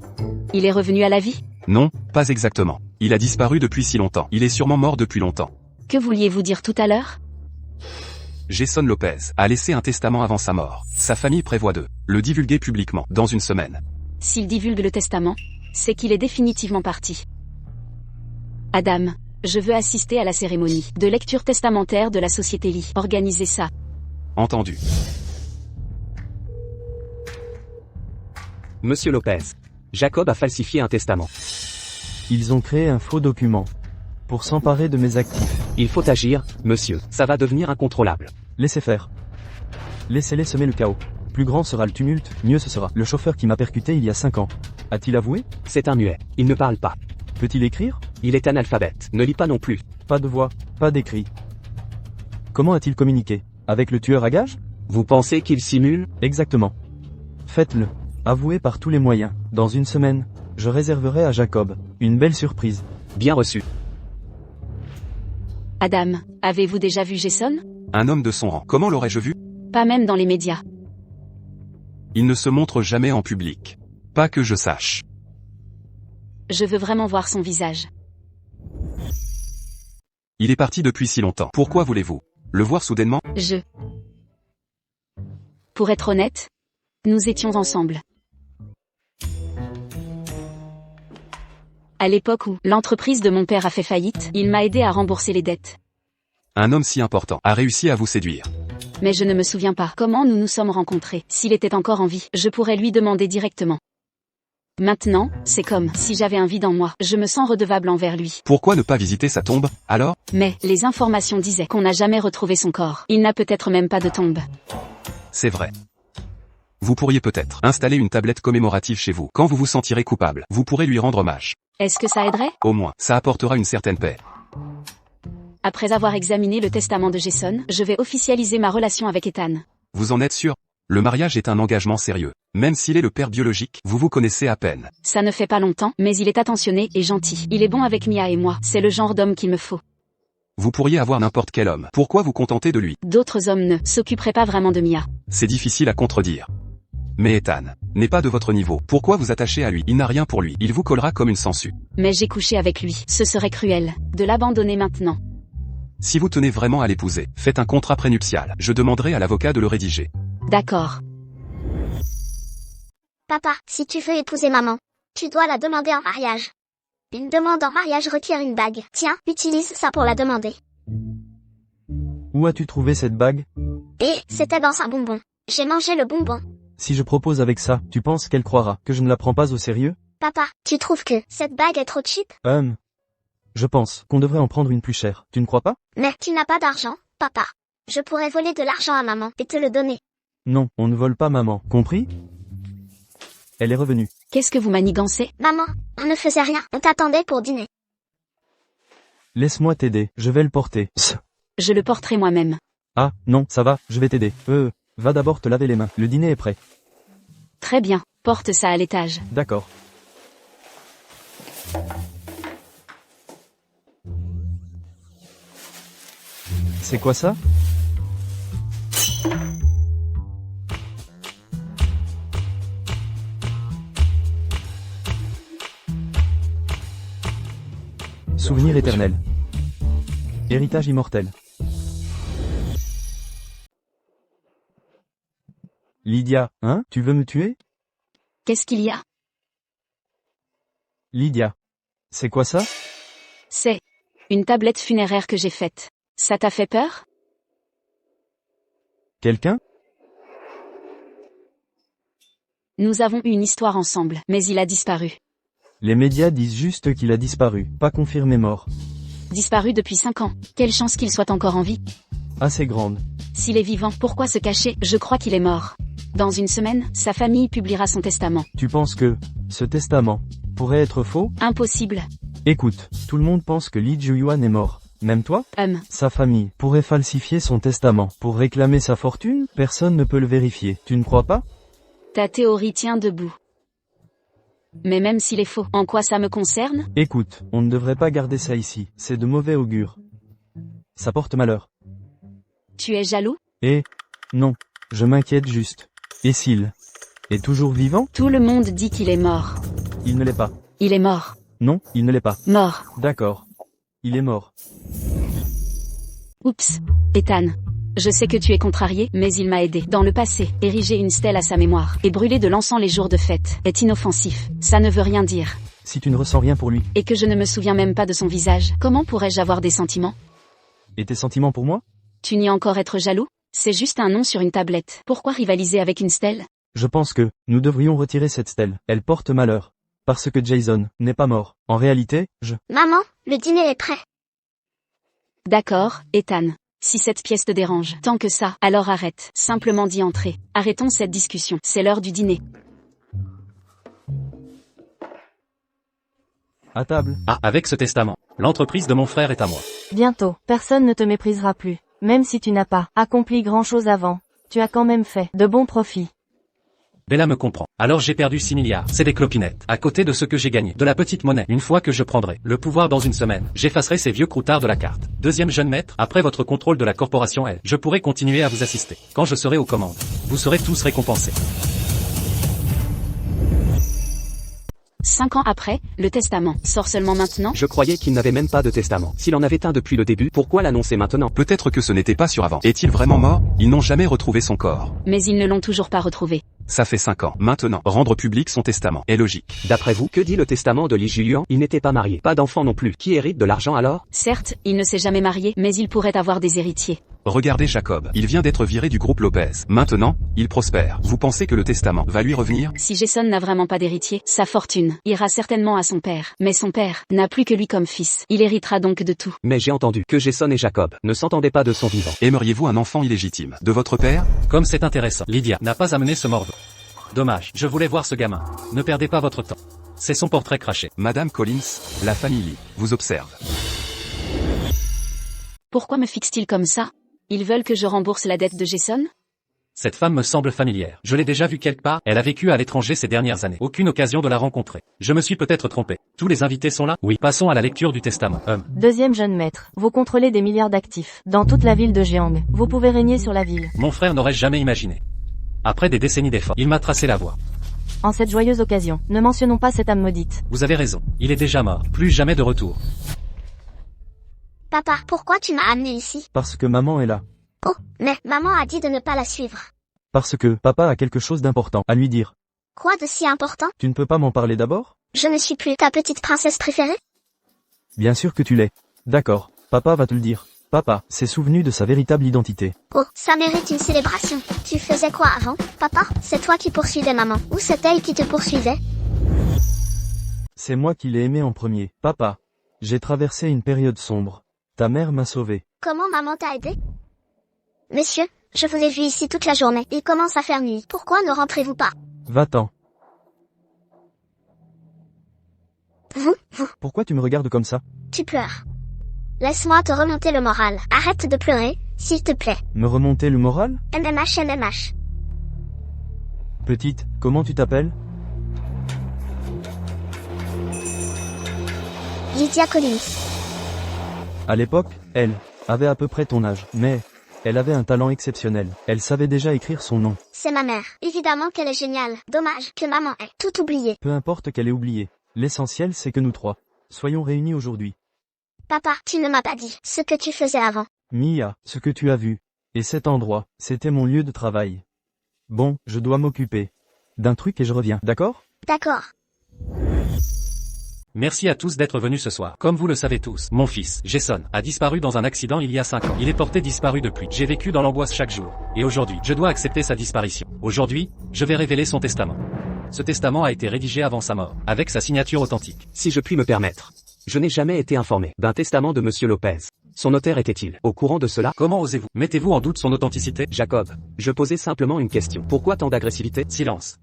Il est revenu à la vie? Non, pas exactement. Il a disparu depuis si longtemps. Il est sûrement mort depuis longtemps. Que vouliez-vous dire tout à l'heure? Jason Lopez a laissé un testament avant sa mort. Sa famille prévoit de le divulguer publiquement dans une semaine. S'il divulgue le testament, c'est qu'il est définitivement parti. Adam, je veux assister à la cérémonie de lecture testamentaire de la société Lee. Organisez ça. Entendu. Monsieur Lopez. Jacob a falsifié un testament. Ils ont créé un faux document. Pour s'emparer de mes actifs. Il faut agir, monsieur. Ça va devenir incontrôlable. Laissez faire. Laissez-les semer le chaos. Plus grand sera le tumulte, mieux ce sera. Le chauffeur qui m'a percuté il y a 5 ans. A-t-il avoué? C'est un muet. Il ne parle pas. Peut-il écrire? Il est analphabète. Ne lit pas non plus. Pas de voix, pas d'écrit. Comment a-t-il communiqué? Avec le tueur à gages? Vous pensez qu'il simule? Exactement. Faites-le. Avouez par tous les moyens. Dans une semaine, je réserverai à Jacob une belle surprise. Bien reçu. Adam, avez-vous déjà vu Jason? Un homme de son rang. Comment l'aurais-je vu? Pas même dans les médias. Il ne se montre jamais en public. Pas que je sache. Je veux vraiment voir son visage. Il est parti depuis si longtemps. Pourquoi voulez-vous le voir soudainement? Pour être honnête, nous étions ensemble. À l'époque où l'entreprise de mon père a fait faillite, il m'a aidé à rembourser les dettes. Un homme si important a réussi à vous séduire. Mais je ne me souviens pas comment nous nous sommes rencontrés. S'il était encore en vie, je pourrais lui demander directement. Maintenant, c'est comme si j'avais un vide en moi. Je me sens redevable envers lui. Pourquoi ne pas visiter sa tombe, alors? Mais les informations disaient qu'on n'a jamais retrouvé son corps. Il n'a peut-être même pas de tombe. C'est vrai. Vous pourriez peut-être installer une tablette commémorative chez vous. Quand vous vous sentirez coupable, vous pourrez lui rendre hommage. Est-ce que ça aiderait? Au moins, ça apportera une certaine paix. Après avoir examiné le testament de Jason, je vais officialiser ma relation avec Ethan. Vous en êtes sûr? Le mariage est un engagement sérieux. Même s'il est le père biologique, vous vous connaissez à peine. Ça ne fait pas longtemps, mais il est attentionné et gentil. Il est bon avec Mia et moi. C'est le genre d'homme qu'il me faut. Vous pourriez avoir n'importe quel homme. Pourquoi vous contenter de lui? D'autres hommes ne s'occuperaient pas vraiment de Mia. C'est difficile à contredire. Mais Ethan n'est pas de votre niveau. Pourquoi vous attachez à lui? Il n'a rien pour lui. Il vous collera comme une sangsue. Mais j'ai couché avec lui. Ce serait cruel de l'abandonner maintenant. Si vous tenez vraiment à l'épouser, faites un contrat prénuptial. Je demanderai à l'avocat de le rédiger. D'accord. Papa, si tu veux épouser maman, tu dois la demander en mariage. Une demande en mariage requiert une bague. Tiens, utilise ça pour la demander. Où as-tu trouvé cette bague? Et c'était dans un bonbon. J'ai mangé le bonbon. Si je propose avec ça, tu penses qu'elle croira que je ne la prends pas au sérieux? Papa, tu trouves que cette bague est trop cheap? Je pense qu'on devrait en prendre une plus chère, tu ne crois pas? Mais tu n'as pas d'argent, papa. Je pourrais voler de l'argent à maman et te le donner. Non, on ne vole pas maman, compris? Elle est revenue. Qu'est-ce que vous manigancez? Maman, on ne faisait rien. On t'attendait pour dîner. Laisse-moi t'aider, je vais le porter. Je le porterai moi-même. Ah, non, ça va, je vais t'aider. Va d'abord te laver les mains, le dîner est prêt. Très bien, porte ça à l'étage. D'accord. C'est quoi ça? Souvenir éternel. Héritage immortel. Lydia, hein? Tu veux me tuer? Qu'est-ce qu'il y a? Lydia. C'est quoi ça? C'est une tablette funéraire que j'ai faite. Ça t'a fait peur? Quelqu'un? Nous avons eu une histoire ensemble, mais il a disparu. Les médias disent juste qu'il a disparu, pas confirmé mort. Disparu depuis 5 ans. Quelle chance qu'il soit encore en vie. Assez grande. S'il est vivant, pourquoi se cacher? Je crois qu'il est mort. Dans une semaine, sa famille publiera son testament. Tu penses que ce testament pourrait être faux? Impossible. Écoute, tout le monde pense que Lee Ju-yuan est mort. Même toi? Sa famille pourrait falsifier son testament pour réclamer sa fortune? Personne ne peut le vérifier. Tu ne crois pas? Ta théorie tient debout. Mais même s'il est faux, en quoi ça me concerne? Écoute, on ne devrait pas garder ça ici. C'est de mauvais augure. Ça porte malheur. Tu es jaloux? Non. Je m'inquiète juste. Et s'il est toujours vivant? Tout le monde dit qu'il est mort. Il ne l'est pas. Il est mort. Non, il ne l'est pas. Mort. D'accord. Il est mort. Oups. Ethan. Je sais que tu es contrarié, mais il m'a aidé. Dans le passé, ériger une stèle à sa mémoire et brûler de l'encens les jours de fête est inoffensif. Ça ne veut rien dire. Si tu ne ressens rien pour lui. Et que je ne me souviens même pas de son visage, comment pourrais-je avoir des sentiments? Et tes sentiments pour moi? Tu n'y encore être jaloux? C'est juste un nom sur une tablette. Pourquoi rivaliser avec une stèle? Je pense que nous devrions retirer cette stèle. Elle porte malheur. Parce que Jason n'est pas mort. En réalité, Maman, le dîner est prêt. D'accord, Ethan. Si cette pièce te dérange, tant que ça, alors arrête. Simplement d'y entrer. Arrêtons cette discussion. C'est l'heure du dîner. À table. Ah, avec ce testament, l'entreprise de mon frère est à moi. Bientôt, personne ne te méprisera plus. Même si tu n'as pas accompli grand-chose avant, tu as quand même fait de bons profits. Bella me comprend. Alors j'ai perdu 6 milliards. C'est des clopinettes. À côté de ce que j'ai gagné. De la petite monnaie. Une fois que je prendrai le pouvoir dans une semaine, j'effacerai ces vieux croutards de la carte. Deuxième jeune maître, après votre contrôle de la corporation L, je pourrai continuer à vous assister. Quand je serai aux commandes, vous serez tous récompensés. 5 ans après, le testament sort seulement maintenant? Je croyais qu'il n'avait même pas de testament. S'il en avait un depuis le début, pourquoi l'annoncer maintenant? Peut-être que ce n'était pas sûr avant. Est-il vraiment mort? Ils n'ont jamais retrouvé son corps. Mais ils ne l'ont toujours pas retrouvé. Ça fait 5 ans. Maintenant, rendre public son testament est logique. D'après vous, que dit le testament de Lee Ju-yuan? Il n'était pas marié, pas d'enfant non plus. Qui hérite de l'argent alors? Certes, il ne s'est jamais marié, mais il pourrait avoir des héritiers. Regardez Jacob, il vient d'être viré du groupe Lopez. Maintenant, il prospère. Vous pensez que le testament va lui revenir? Si Jason n'a vraiment pas d'héritier, sa fortune ira certainement à son père. Mais son père n'a plus que lui comme fils. Il héritera donc de tout. Mais j'ai entendu que Jason et Jacob ne s'entendaient pas de son vivant. Aimeriez-vous un enfant illégitime de votre père? Comme c'est intéressant, Lydia n'a pas amené ce morveau. Dommage, je voulais voir ce gamin. Ne perdez pas votre temps. C'est son portrait craché. Madame Collins, la famille Lee vous observe. Pourquoi me fixe-t-il comme ça? Ils veulent que je rembourse la dette de Jason? Cette femme me semble familière. Je l'ai déjà vue quelque part. Elle a vécu à l'étranger ces dernières années. Aucune occasion de la rencontrer. Je me suis peut-être trompé. Tous les invités sont là? Oui. Passons à la lecture du testament. Deuxième jeune maître. Vous contrôlez des milliards d'actifs. Dans toute la ville de Jiang. Vous pouvez régner sur la ville. Mon frère n'aurait jamais imaginé. Après des décennies d'efforts, il m'a tracé la voie. En cette joyeuse occasion, ne mentionnons pas cette âme maudite. Vous avez raison. Il est déjà mort. Plus jamais de retour. Papa, pourquoi tu m'as amené ici? Parce que maman est là. Oh, mais maman a dit de ne pas la suivre. Parce que papa a quelque chose d'important à lui dire. Quoi de si important? Tu ne peux pas m'en parler d'abord? Je ne suis plus ta petite princesse préférée? Bien sûr que tu l'es. D'accord, papa va te le dire. Papa s'est souvenu de sa véritable identité. Oh, ça mérite une célébration. Tu faisais quoi avant? Papa, c'est toi qui poursuivais maman, ou c'est elle qui te poursuivait? C'est moi qui l'ai aimé en premier. Papa, j'ai traversé une période sombre. Ta mère m'a sauvé. Comment maman t'a aidé? Monsieur, je vous ai vu ici toute la journée. Il commence à faire nuit. Pourquoi ne rentrez-vous pas? Va-t'en. Vous, Pourquoi tu me regardes comme ça? tu pleures. Laisse-moi te remonter le moral. Arrête de pleurer, s'il te plaît. Me remonter le moral? MMH. Petite, comment tu t'appelles? Lydia Collins. À l'époque, elle avait à peu près ton âge, mais elle avait un talent exceptionnel. Elle savait déjà écrire son nom. C'est ma mère. Évidemment qu'elle est géniale. Dommage que maman ait tout oublié. Peu importe qu'elle ait oublié. L'essentiel c'est que nous trois soyons réunis aujourd'hui. Papa, tu ne m'as pas dit ce que tu faisais avant. Mia, ce que tu as vu. Et cet endroit, c'était mon lieu de travail. Bon, je dois m'occuper d'un truc et je reviens, d'accord? D'accord. Merci à tous d'être venus ce soir. Comme vous le savez tous, mon fils, Jason, a disparu dans un accident il y a 5 ans. Il est porté disparu depuis. J'ai vécu dans l'angoisse chaque jour. Et aujourd'hui, je dois accepter sa disparition. Aujourd'hui, je vais révéler son testament. Ce testament a été rédigé avant sa mort, avec sa signature authentique. Si je puis me permettre. Je n'ai jamais été informé d'un testament de Monsieur Lopez. Son notaire était-il au courant de cela? Comment osez-vous? Mettez-vous en doute son authenticité? Jacob, je posais simplement une question. Pourquoi tant d'agressivité? Silence.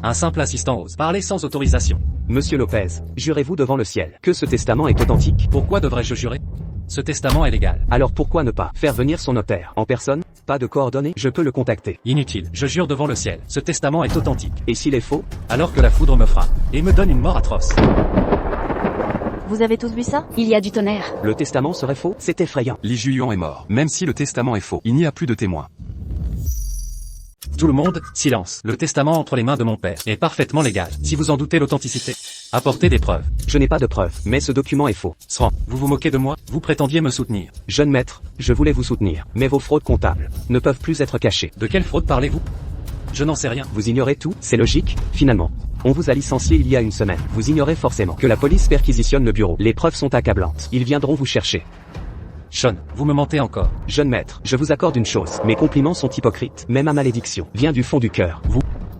Un simple assistant ose parler sans autorisation. Monsieur Lopez, jurez-vous devant le ciel que ce testament est authentique? Pourquoi devrais-je jurer? Ce testament est légal. Alors pourquoi ne pas faire venir son notaire en personne? Pas de coordonnées? Je peux le contacter. Inutile. Je jure devant le ciel. Ce testament est authentique. Et s'il est faux? Alors que la foudre me frappe et me donne une mort atroce. Vous avez tous vu ça? Il y a du tonnerre. Le testament serait faux? C'est effrayant. Li Juyuan est mort. Même si le testament est faux, il n'y a plus de témoins. Tout le monde, silence. Le testament entre les mains de mon père est parfaitement légal. Si vous en doutez l'authenticité, apportez des preuves. Je n'ai pas de preuves, mais ce document est faux. Sran, vous vous moquez de moi? Vous prétendiez me soutenir. Jeune maître, je voulais vous soutenir, mais vos fraudes comptables ne peuvent plus être cachées. De quelle fraude parlez-vous? Je n'en sais rien. Vous ignorez tout? C'est logique, finalement. On vous a licencié il y a une semaine. Vous ignorez forcément que la police perquisitionne le bureau. Les preuves sont accablantes. Ils viendront vous chercher. Sean, vous me mentez encore. Jeune maître, je vous accorde une chose. Mes compliments sont hypocrites. Même ma malédiction vient du fond du cœur.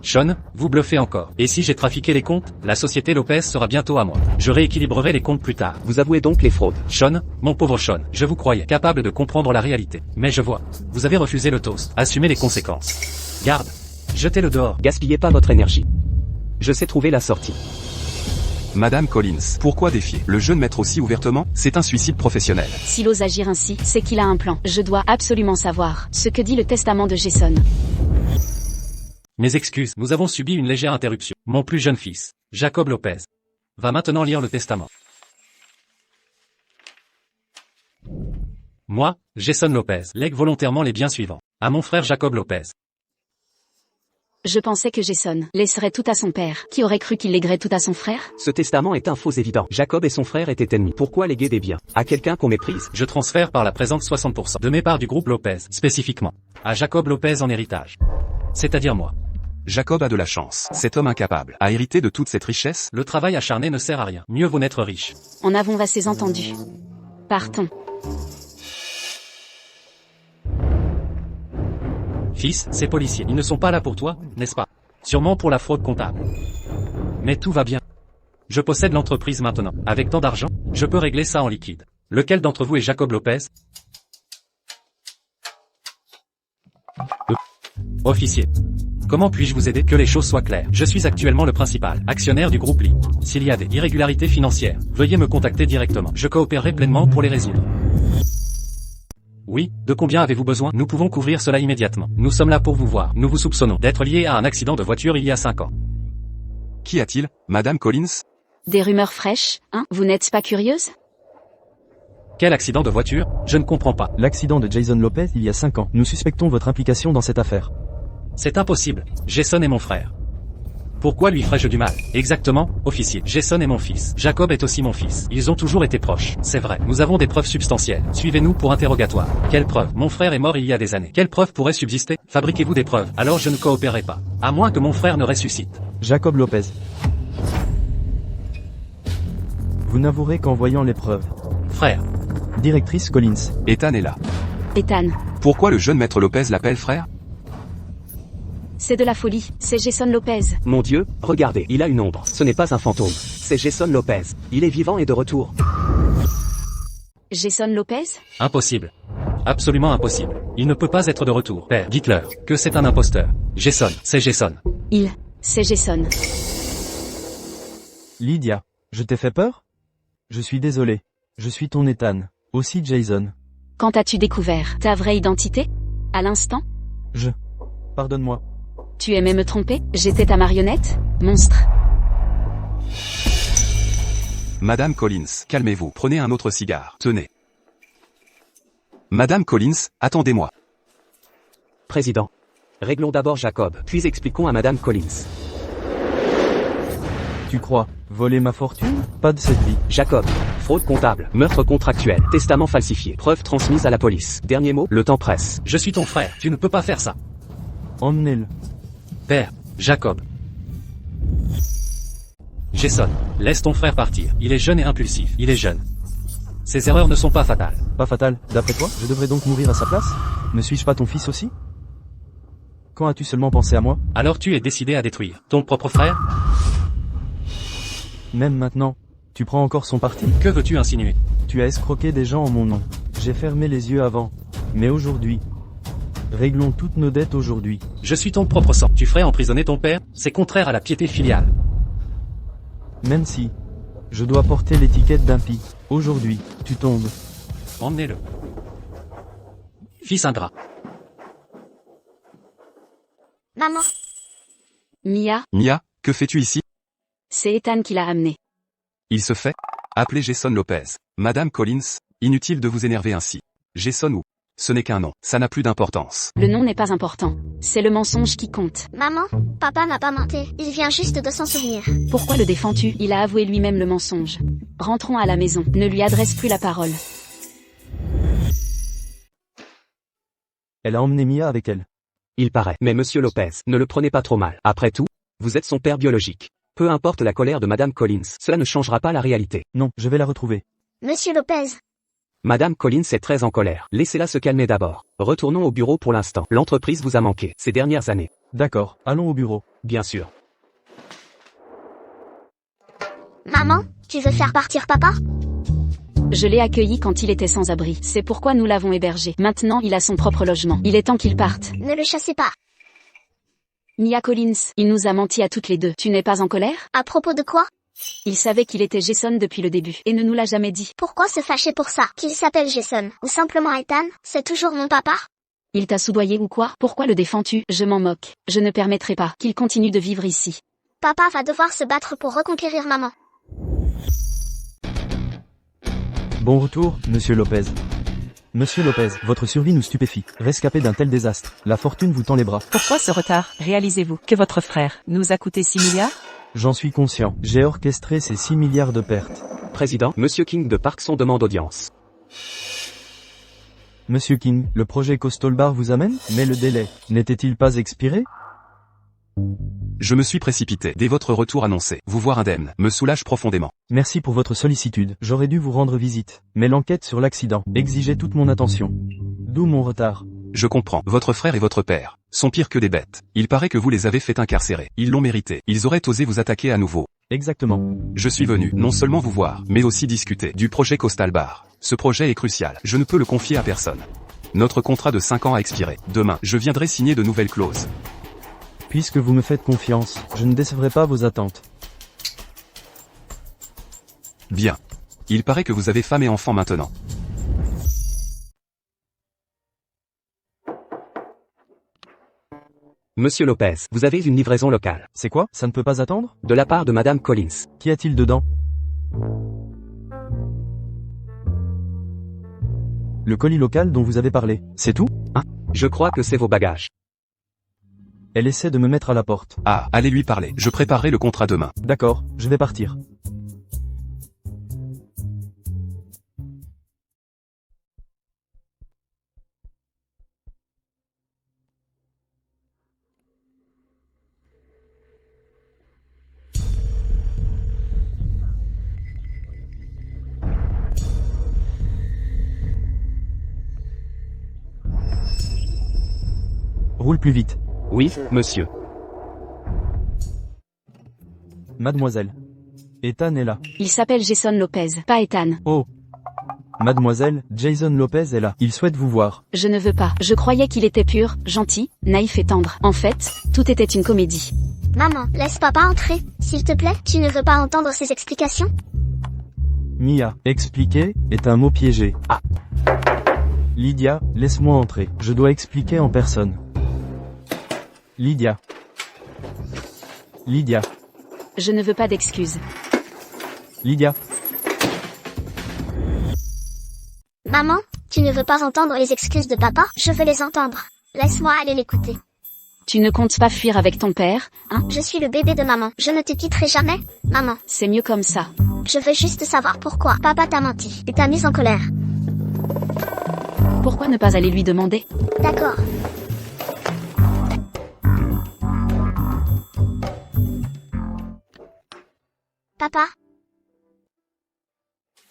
Sean, vous bluffez encore. Et si j'ai trafiqué les comptes, la société Lopez sera bientôt à moi. Je rééquilibrerai les comptes plus tard. Vous avouez donc les fraudes. Sean, mon pauvre Sean, je vous croyais capable de comprendre la réalité. Mais je vois. Vous avez refusé le toast. Assumez les conséquences. Garde. Jetez-le dehors. Gaspillez pas votre énergie. Je sais trouver la sortie. Madame Collins, pourquoi défier le jeune maître aussi ouvertement? C'est un suicide professionnel. S'il ose agir ainsi, c'est qu'il a un plan. Je dois absolument savoir ce que dit le testament de Jason. Mes excuses, nous avons subi une légère interruption. Mon plus jeune fils, Jacob Lopez, va maintenant lire le testament. Moi, Jason Lopez, lègue volontairement les biens suivants à mon frère Jacob Lopez. Je pensais que Jason laisserait tout à son père. Qui aurait cru qu'il léguerait tout à son frère? Ce testament est un faux évident. Jacob et son frère étaient ennemis. Pourquoi léguer des biens à quelqu'un qu'on méprise? Je transfère par la présente 60% de mes parts du groupe Lopez, spécifiquement, à Jacob Lopez en héritage. C'est-à-dire moi. Jacob a de la chance. Cet homme incapable a hérité de toute cette richesse. Le travail acharné ne sert à rien. Mieux vaut n'être riche. En avons assez entendu. Partons. Fils, ces policiers, ils ne sont pas là pour toi, n'est-ce pas? Sûrement pour la fraude comptable. Mais tout va bien. Je possède l'entreprise maintenant. Avec tant d'argent, je peux régler ça en liquide. Lequel d'entre vous est Jacob Lopez? Officier. Comment puis-je vous aider? Que les choses soient claires. Je suis actuellement le principal actionnaire du groupe Lee. S'il y a des irrégularités financières, veuillez me contacter directement. Je coopérerai pleinement pour les résoudre. Oui, de combien avez-vous besoin? Nous pouvons couvrir cela immédiatement. Nous sommes là pour vous voir. Nous vous soupçonnons d'être lié à un accident de voiture il y a 5 ans. Qu'y a-t-il, Madame Collins? Des rumeurs fraîches, hein? Vous n'êtes pas curieuse? Quel accident de voiture? Je ne comprends pas. L'accident de Jason Lopez il y a 5 ans. Nous suspectons votre implication dans cette affaire. C'est impossible. Jason est mon frère. Pourquoi lui ferais-je du mal? Exactement, officier. Jason est mon fils. Jacob est aussi mon fils. Ils ont toujours été proches. C'est vrai. Nous avons des preuves substantielles. Suivez-nous pour interrogatoire. Quelles preuves? Mon frère est mort il y a des années. Quelles preuves pourraient subsister? Fabriquez-vous des preuves. Alors je ne coopérerai pas. À moins que mon frère ne ressuscite. Jacob Lopez. Vous n'avouerez qu'en voyant les preuves. Frère. Directrice Collins. Ethan est là. Ethan. Pourquoi le jeune maître Lopez l'appelle frère? C'est de la folie. C'est Jason Lopez. Mon Dieu, regardez, il a une ombre. Ce n'est pas un fantôme. C'est Jason Lopez. Il est vivant et de retour. Jason Lopez? Impossible. Absolument impossible. Il ne peut pas être de retour. Père, dites-leur que c'est un imposteur. Jason, c'est Jason. C'est Jason. Lydia. Je t'ai fait peur? Je suis désolé. Je suis ton Ethan. Aussi Jason. Quand as-tu découvert ta vraie identité? À l'instant? Pardonne-moi. Tu aimais me tromper? J'étais ta marionnette? Monstre. Madame Collins, calmez-vous. Prenez un autre cigare. Tenez. Madame Collins, attendez-moi. Président. Réglons d'abord Jacob, puis expliquons à Madame Collins. Tu crois voler ma fortune? Pas de cette vie. Jacob. Fraude comptable, meurtre contractuel, testament falsifié, preuves transmises à la police. Dernier mot, le temps presse. Je suis ton frère. Tu ne peux pas faire ça. Emmenez-le. Père, Jacob. Jason, laisse ton frère partir. Il est jeune et impulsif. Il est jeune. Ses erreurs ne sont pas fatales. Pas fatal, d'après toi? Je devrais donc mourir à sa place? Ne suis-je pas ton fils aussi? Quand as-tu seulement pensé à moi? Alors tu es décidé à détruire ton propre frère? Même maintenant, tu prends encore son parti? Que veux-tu insinuer? Tu as escroqué des gens en mon nom. J'ai fermé les yeux avant. Mais aujourd'hui, réglons toutes nos dettes aujourd'hui. Je suis ton propre sang. Tu ferais emprisonner ton père? C'est contraire à la piété filiale. Même si, je dois porter l'étiquette d'impie. Aujourd'hui, tu tombes. Emmenez-le. Fils ingrat. Maman, Mia, Mia, que fais-tu ici? c'est Ethan qui l'a amené. Il se fait? Appelez Jason Lopez. Madame Collins, inutile de vous énerver ainsi. Jason ou? Ce n'est qu'un nom. Ça n'a plus d'importance. Le nom n'est pas important. C'est le mensonge qui compte. maman, papa n'a pas menti. Il vient juste de s'en souvenir. Pourquoi le défends-tu? Il a avoué lui-même le mensonge. Rentrons à la maison. Ne lui adresse plus la parole. Elle a emmené Mia avec elle. Il paraît. Mais Monsieur Lopez, ne le prenez pas trop mal. Après tout, vous êtes son père biologique. Peu importe la colère de Madame Collins, cela ne changera pas la réalité. Non, je vais la retrouver. Monsieur Lopez, Madame Collins est très en colère. Laissez-la se calmer d'abord. Retournons au bureau pour l'instant. L'entreprise vous a manqué ces dernières années. D'accord, allons au bureau. Bien sûr. maman, tu veux faire partir papa? Je l'ai accueilli quand il était sans abri. C'est pourquoi nous l'avons hébergé. Maintenant, il a son propre logement. Il est temps qu'il parte. Ne le chassez pas. Mia Collins, il nous a menti à toutes les deux. Tu n'es pas en colère? À propos de quoi? Il savait qu'il était Jason depuis le début, et ne nous l'a jamais dit. Pourquoi se fâcher pour ça? Qu'il s'appelle Jason, ou simplement Ethan, c'est toujours mon papa? Il t'a soudoyé ou quoi? Pourquoi le défends-tu? Je m'en moque. Je ne permettrai pas qu'il continue de vivre ici. Papa va devoir se battre pour reconquérir maman. Bon retour, Monsieur Lopez. Monsieur Lopez, votre survie nous stupéfie. Rescapé d'un tel désastre, la fortune vous tend les bras. Pourquoi ce retard? Réalisez-vous que votre frère nous a coûté 6 milliards? J'en suis conscient. J'ai orchestré ces 6 milliards de pertes. Président, Monsieur King de Parkson demande audience. Monsieur King, le projet Coastal Bar vous amène? Mais le délai, n'était-il pas expiré? Je me suis précipité. Dès votre retour annoncé, vous voir indemne, me soulage profondément. Merci pour votre sollicitude. J'aurais dû vous rendre visite. Mais l'enquête sur l'accident exigeait toute mon attention. D'où mon retard. Je comprends. Votre frère et votre père sont pires que des bêtes. Il paraît que vous les avez fait incarcérer. Ils l'ont mérité. Ils auraient osé vous attaquer à nouveau. Exactement. Je suis venu, non seulement vous voir, mais aussi discuter du projet Coastal Bar. Ce projet est crucial. Je ne peux le confier à personne. Notre contrat de 5 ans a expiré. Demain, je viendrai signer de nouvelles clauses. Puisque vous me faites confiance, je ne décevrai pas vos attentes. Bien. Il paraît que vous avez femme et enfant maintenant. Monsieur Lopez, vous avez une livraison locale. C'est quoi? Ça ne peut pas attendre? De la part de Madame Collins. Qu'y a-t-il dedans? Le colis local dont vous avez parlé, c'est tout? Je crois que c'est vos bagages. Elle essaie de me mettre à la porte. Ah, allez lui parler. Je préparerai le contrat demain. D'accord, je vais partir. Roule plus vite. Oui, monsieur. Mademoiselle. Ethan est là. Il s'appelle Jason Lopez, pas Ethan. Oh. Mademoiselle, Jason Lopez est là. Il souhaite vous voir. Je ne veux pas. Je croyais qu'il était pur, gentil, naïf et tendre. En fait, tout était une comédie. Maman, laisse papa entrer. S'il te plaît, tu ne veux pas entendre ses explications? Mia, expliquer, est un mot piégé. Ah. Lydia, laisse-moi entrer. Je dois expliquer en personne. Lydia. Lydia. Je ne veux pas d'excuses. Lydia. Maman, tu ne veux pas entendre les excuses de papa? Je veux les entendre. Laisse-moi aller l'écouter. Tu ne comptes pas fuir avec ton père, hein? Je suis le bébé de maman. Je ne te quitterai jamais, maman. C'est mieux comme ça. Je veux juste savoir pourquoi papa t'a menti et t'a mise en colère. Pourquoi ne pas aller lui demander? D'accord. Papa,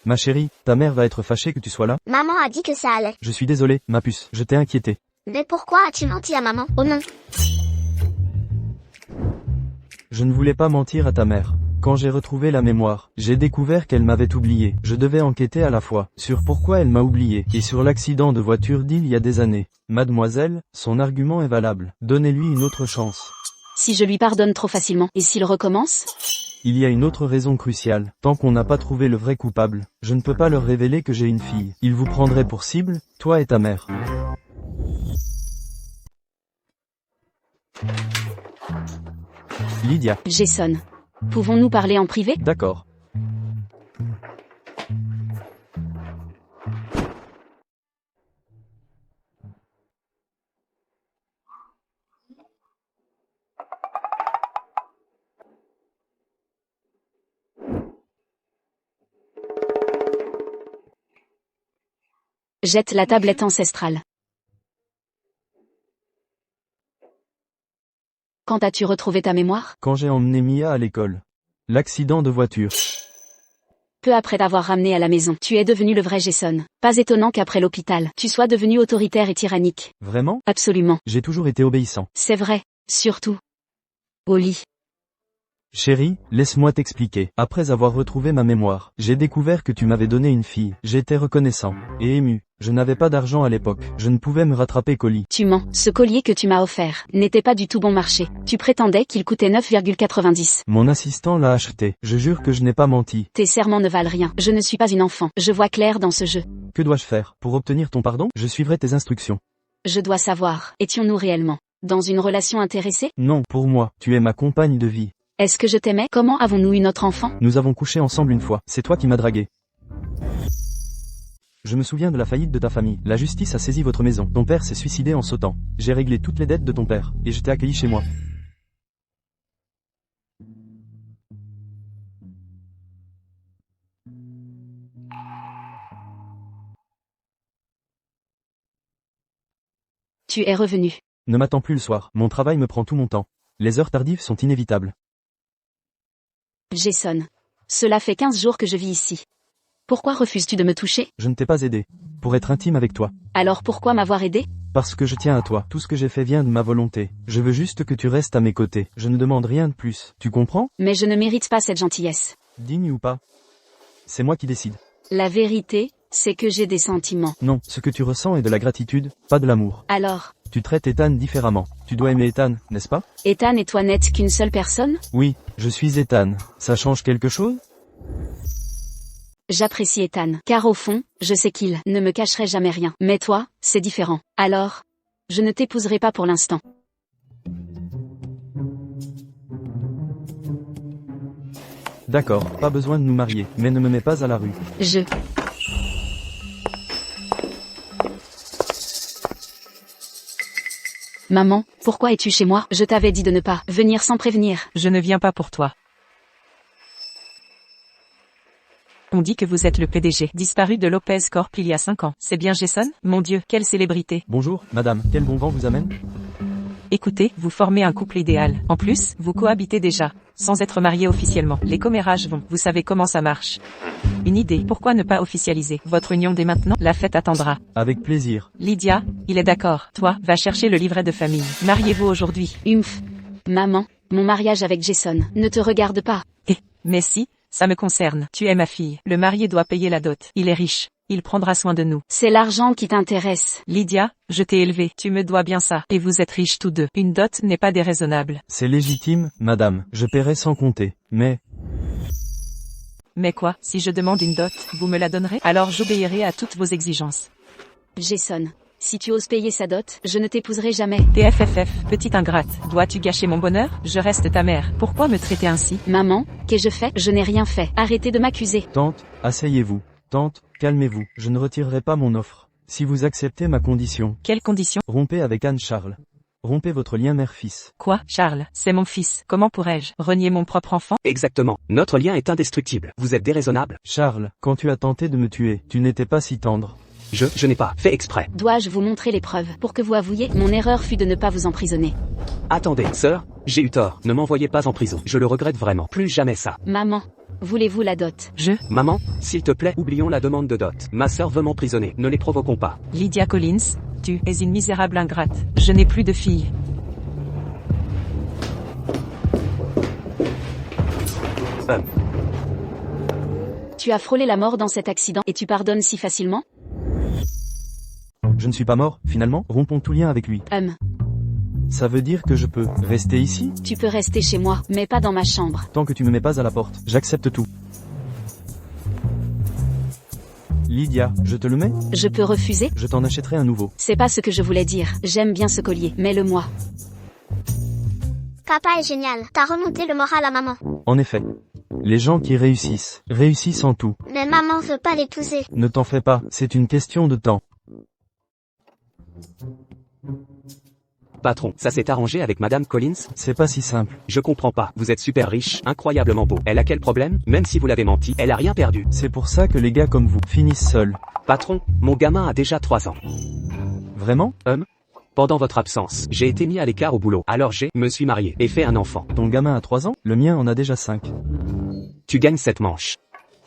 Ma chérie, ta mère va être fâchée que tu sois là. maman a dit que ça allait. Je suis désolé, ma puce, je t'ai inquiété. Mais pourquoi as-tu menti à maman? Oh non. Je ne voulais pas mentir à ta mère. Quand j'ai retrouvé la mémoire, j'ai découvert qu'elle m'avait oublié. Je devais enquêter à la fois sur pourquoi elle m'a oublié et sur l'accident de voiture d'il y a des années. Mademoiselle, son argument est valable. Donnez-lui une autre chance. Si je lui pardonne trop facilement, et s'il recommence? Il y a une autre raison cruciale. Tant qu'on n'a pas trouvé le vrai coupable, je ne peux pas leur révéler que j'ai une fille. Ils vous prendraient pour cible, toi et ta mère. Lydia. Jason. Pouvons-nous parler en privé? D'accord. Jette la tablette ancestrale. Quand as-tu retrouvé ta mémoire? Quand j'ai emmené Mia à l'école. L'accident de voiture. Peu après t'avoir ramené à la maison, tu es devenu le vrai Jason. Pas étonnant qu'après l'hôpital, tu sois devenu autoritaire et tyrannique. Vraiment? Absolument. J'ai toujours été obéissant. C'est vrai. Surtout. Au lit. Chérie, laisse-moi t'expliquer. Après avoir retrouvé ma mémoire, j'ai découvert que tu m'avais donné une fille. J'étais reconnaissant et ému. Je n'avais pas d'argent à l'époque. Je ne pouvais me rattraper qu'au lit. Tu mens. Ce collier que tu m'as offert n'était pas du tout bon marché. Tu prétendais qu'il coûtait 9,90. Mon assistant l'a acheté. Je jure que je n'ai pas menti. Tes serments ne valent rien. Je ne suis pas une enfant. Je vois clair dans ce jeu. Que dois-je faire? Pour obtenir ton pardon? Je suivrai tes instructions. Je dois savoir. Étions-nous réellement dans une relation intéressée? Non, pour moi, tu es ma compagne de vie. Est-ce que je t'aimais? Comment avons-nous eu notre enfant? Nous avons couché ensemble une fois. C'est toi qui m'as dragué. Je me souviens de la faillite de ta famille. La justice a saisi votre maison. Ton père s'est suicidé en sautant. J'ai réglé toutes les dettes de ton père, et je t'ai accueilli chez moi. Tu es revenu. Ne m'attends plus le soir. Mon travail me prend tout mon temps. Les heures tardives sont inévitables. Jason. Cela fait 15 jours que je vis ici. Pourquoi refuses-tu de me toucher? Je ne t'ai pas aidé. Pour être intime avec toi. Alors pourquoi m'avoir aidé? Parce que je tiens à toi. Tout ce que j'ai fait vient de ma volonté. Je veux juste que tu restes à mes côtés. Je ne demande rien de plus. Tu comprends? Mais je ne mérite pas cette gentillesse. Digne ou pas? C'est moi qui décide. La vérité, c'est que j'ai des sentiments. Non, ce que tu ressens est de la gratitude, pas de l'amour. Alors, Tu traites Ethan différemment. Tu dois aimer Ethan, n'est-ce pas? Ethan et toi n'êtes qu'une seule personne? Oui, je suis Ethan. Ça change quelque chose? J'apprécie Ethan, car au fond, je sais qu'il ne me cacherait jamais rien. Mais toi, c'est différent. Alors, je ne t'épouserai pas pour l'instant. D'accord, pas besoin de nous marier, mais ne me mets pas à la rue. Maman, pourquoi es-tu chez moi? Je t'avais dit de ne pas venir sans prévenir. Je ne viens pas pour toi. On dit que vous êtes le PDG, disparu de Lopez Corp il y a 5 ans. C'est bien Jason? Mon Dieu, quelle célébrité. Bonjour, madame, quel bon vent vous amène? Écoutez, vous formez un couple idéal. En plus, vous cohabitez déjà, sans être mariés officiellement. Les commérages vont, vous savez comment ça marche. Une idée, pourquoi ne pas officialiser votre union dès maintenant? La fête attendra. Avec plaisir. Lydia, il est d'accord. Toi, va chercher le livret de famille. Mariez-vous aujourd'hui. Maman, mon mariage avec Jason ne te regarde pas. Mais si, ça me concerne. Tu es ma fille. Le marié doit payer la dot. Il est riche. Il prendra soin de nous. C'est l'argent qui t'intéresse. Lydia, je t'ai élevée. Tu me dois bien ça. Et vous êtes riches tous deux. Une dot n'est pas déraisonnable. C'est légitime, madame. Je paierai sans compter. Mais quoi, si je demande une dot, vous me la donnerez? Alors j'obéirai à toutes vos exigences. Jason, si tu oses payer sa dot, je ne t'épouserai jamais. TFFF, petite ingrate. Dois-tu gâcher mon bonheur? Je reste ta mère. Pourquoi me traiter ainsi? Maman, qu'ai-je fait? Je n'ai rien fait. Arrêtez de m'accuser. tante, asseyez-vous. Tante, calmez-vous. Je ne retirerai pas mon offre. Si vous acceptez ma condition. Quelle condition? Rompez avec Anne-Charles. Rompez votre lien mère-fils. Quoi? Charles, c'est mon fils. Comment pourrais-je renier mon propre enfant? Exactement. Notre lien est indestructible. Vous êtes déraisonnable. Charles, quand tu as tenté de me tuer, tu n'étais pas si tendre. Je n'ai pas fait exprès. Dois-je vous montrer les preuves pour que vous avouiez? Mon erreur fut de ne pas vous emprisonner. Attendez, sœur, j'ai eu tort. Ne m'envoyez pas en prison. Je le regrette vraiment. Plus jamais ça. Maman, voulez-vous la dot? Maman, s'il te plaît, oublions la demande de dot. Ma sœur veut m'emprisonner. Ne les provoquons pas. Lydia Collins, tu es une misérable ingrate. Je n'ai plus de fille. Tu as frôlé la mort dans cet accident et tu pardonnes si facilement? Je ne suis pas mort, finalement. Rompons tout lien avec lui. Ça veut dire que je peux rester ici? Tu peux rester chez moi, mais pas dans ma chambre. Tant que tu me mets pas à la porte, j'accepte tout. Lydia, je te le mets? Je peux refuser? Je t'en achèterai un nouveau. C'est pas ce que je voulais dire. J'aime bien ce collier, mets-le-moi. Papa est génial. T'as remonté le moral à maman. En effet. Les gens qui réussissent en tout. Mais maman veut pas l'épouser. Ne t'en fais pas, c'est une question de temps. Patron, ça s'est arrangé avec Madame Collins? C'est pas si simple. Je comprends pas. Vous êtes super riche, incroyablement beau. Elle a quel problème? Même si vous l'avez menti, elle a rien perdu. C'est pour ça que les gars comme vous finissent seuls. Patron, mon gamin a déjà 3 ans. Vraiment? Pendant votre absence, j'ai été mis à l'écart au boulot. Alors me suis marié et fait un enfant. Ton gamin a 3 ans? Le mien en a déjà 5. Tu gagnes cette manche.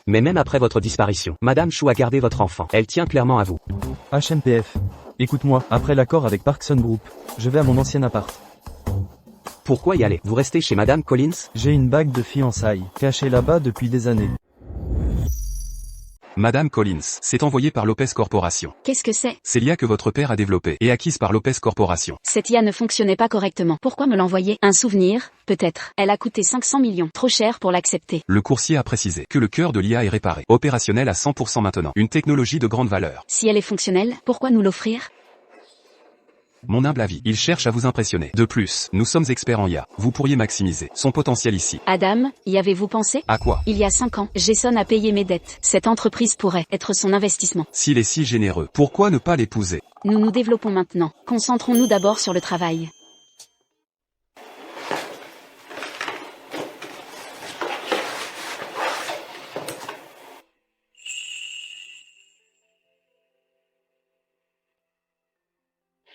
Mais même après votre disparition, Madame Chou a gardé votre enfant. Elle tient clairement à vous. HMPF. Écoute-moi, après l'accord avec Parkson Group, je vais à mon ancien appart. Pourquoi y aller? Vous restez chez Madame Collins? J'ai une bague de fiançailles, cachée là-bas depuis des années. Madame Collins, c'est envoyé par Lopez Corporation. Qu'est-ce que c'est? C'est l'IA que votre père a développée et acquise par Lopez Corporation. Cette IA ne fonctionnait pas correctement. Pourquoi me l'envoyer? Un souvenir? Peut-être. Elle a coûté 500 millions. Trop cher pour l'accepter. Le coursier a précisé que le cœur de l'IA est réparé, opérationnel à 100% maintenant. Une technologie de grande valeur. Si elle est fonctionnelle, pourquoi nous l'offrir? Mon humble avis, il cherche à vous impressionner. De plus, nous sommes experts en IA. Vous pourriez maximiser son potentiel ici. Adam, y avez-vous pensé? À quoi? Il y a 5 ans, Jason a payé mes dettes. Cette entreprise pourrait être son investissement. S'il est si généreux, pourquoi ne pas l'épouser? Nous nous développons maintenant. Concentrons-nous d'abord sur le travail.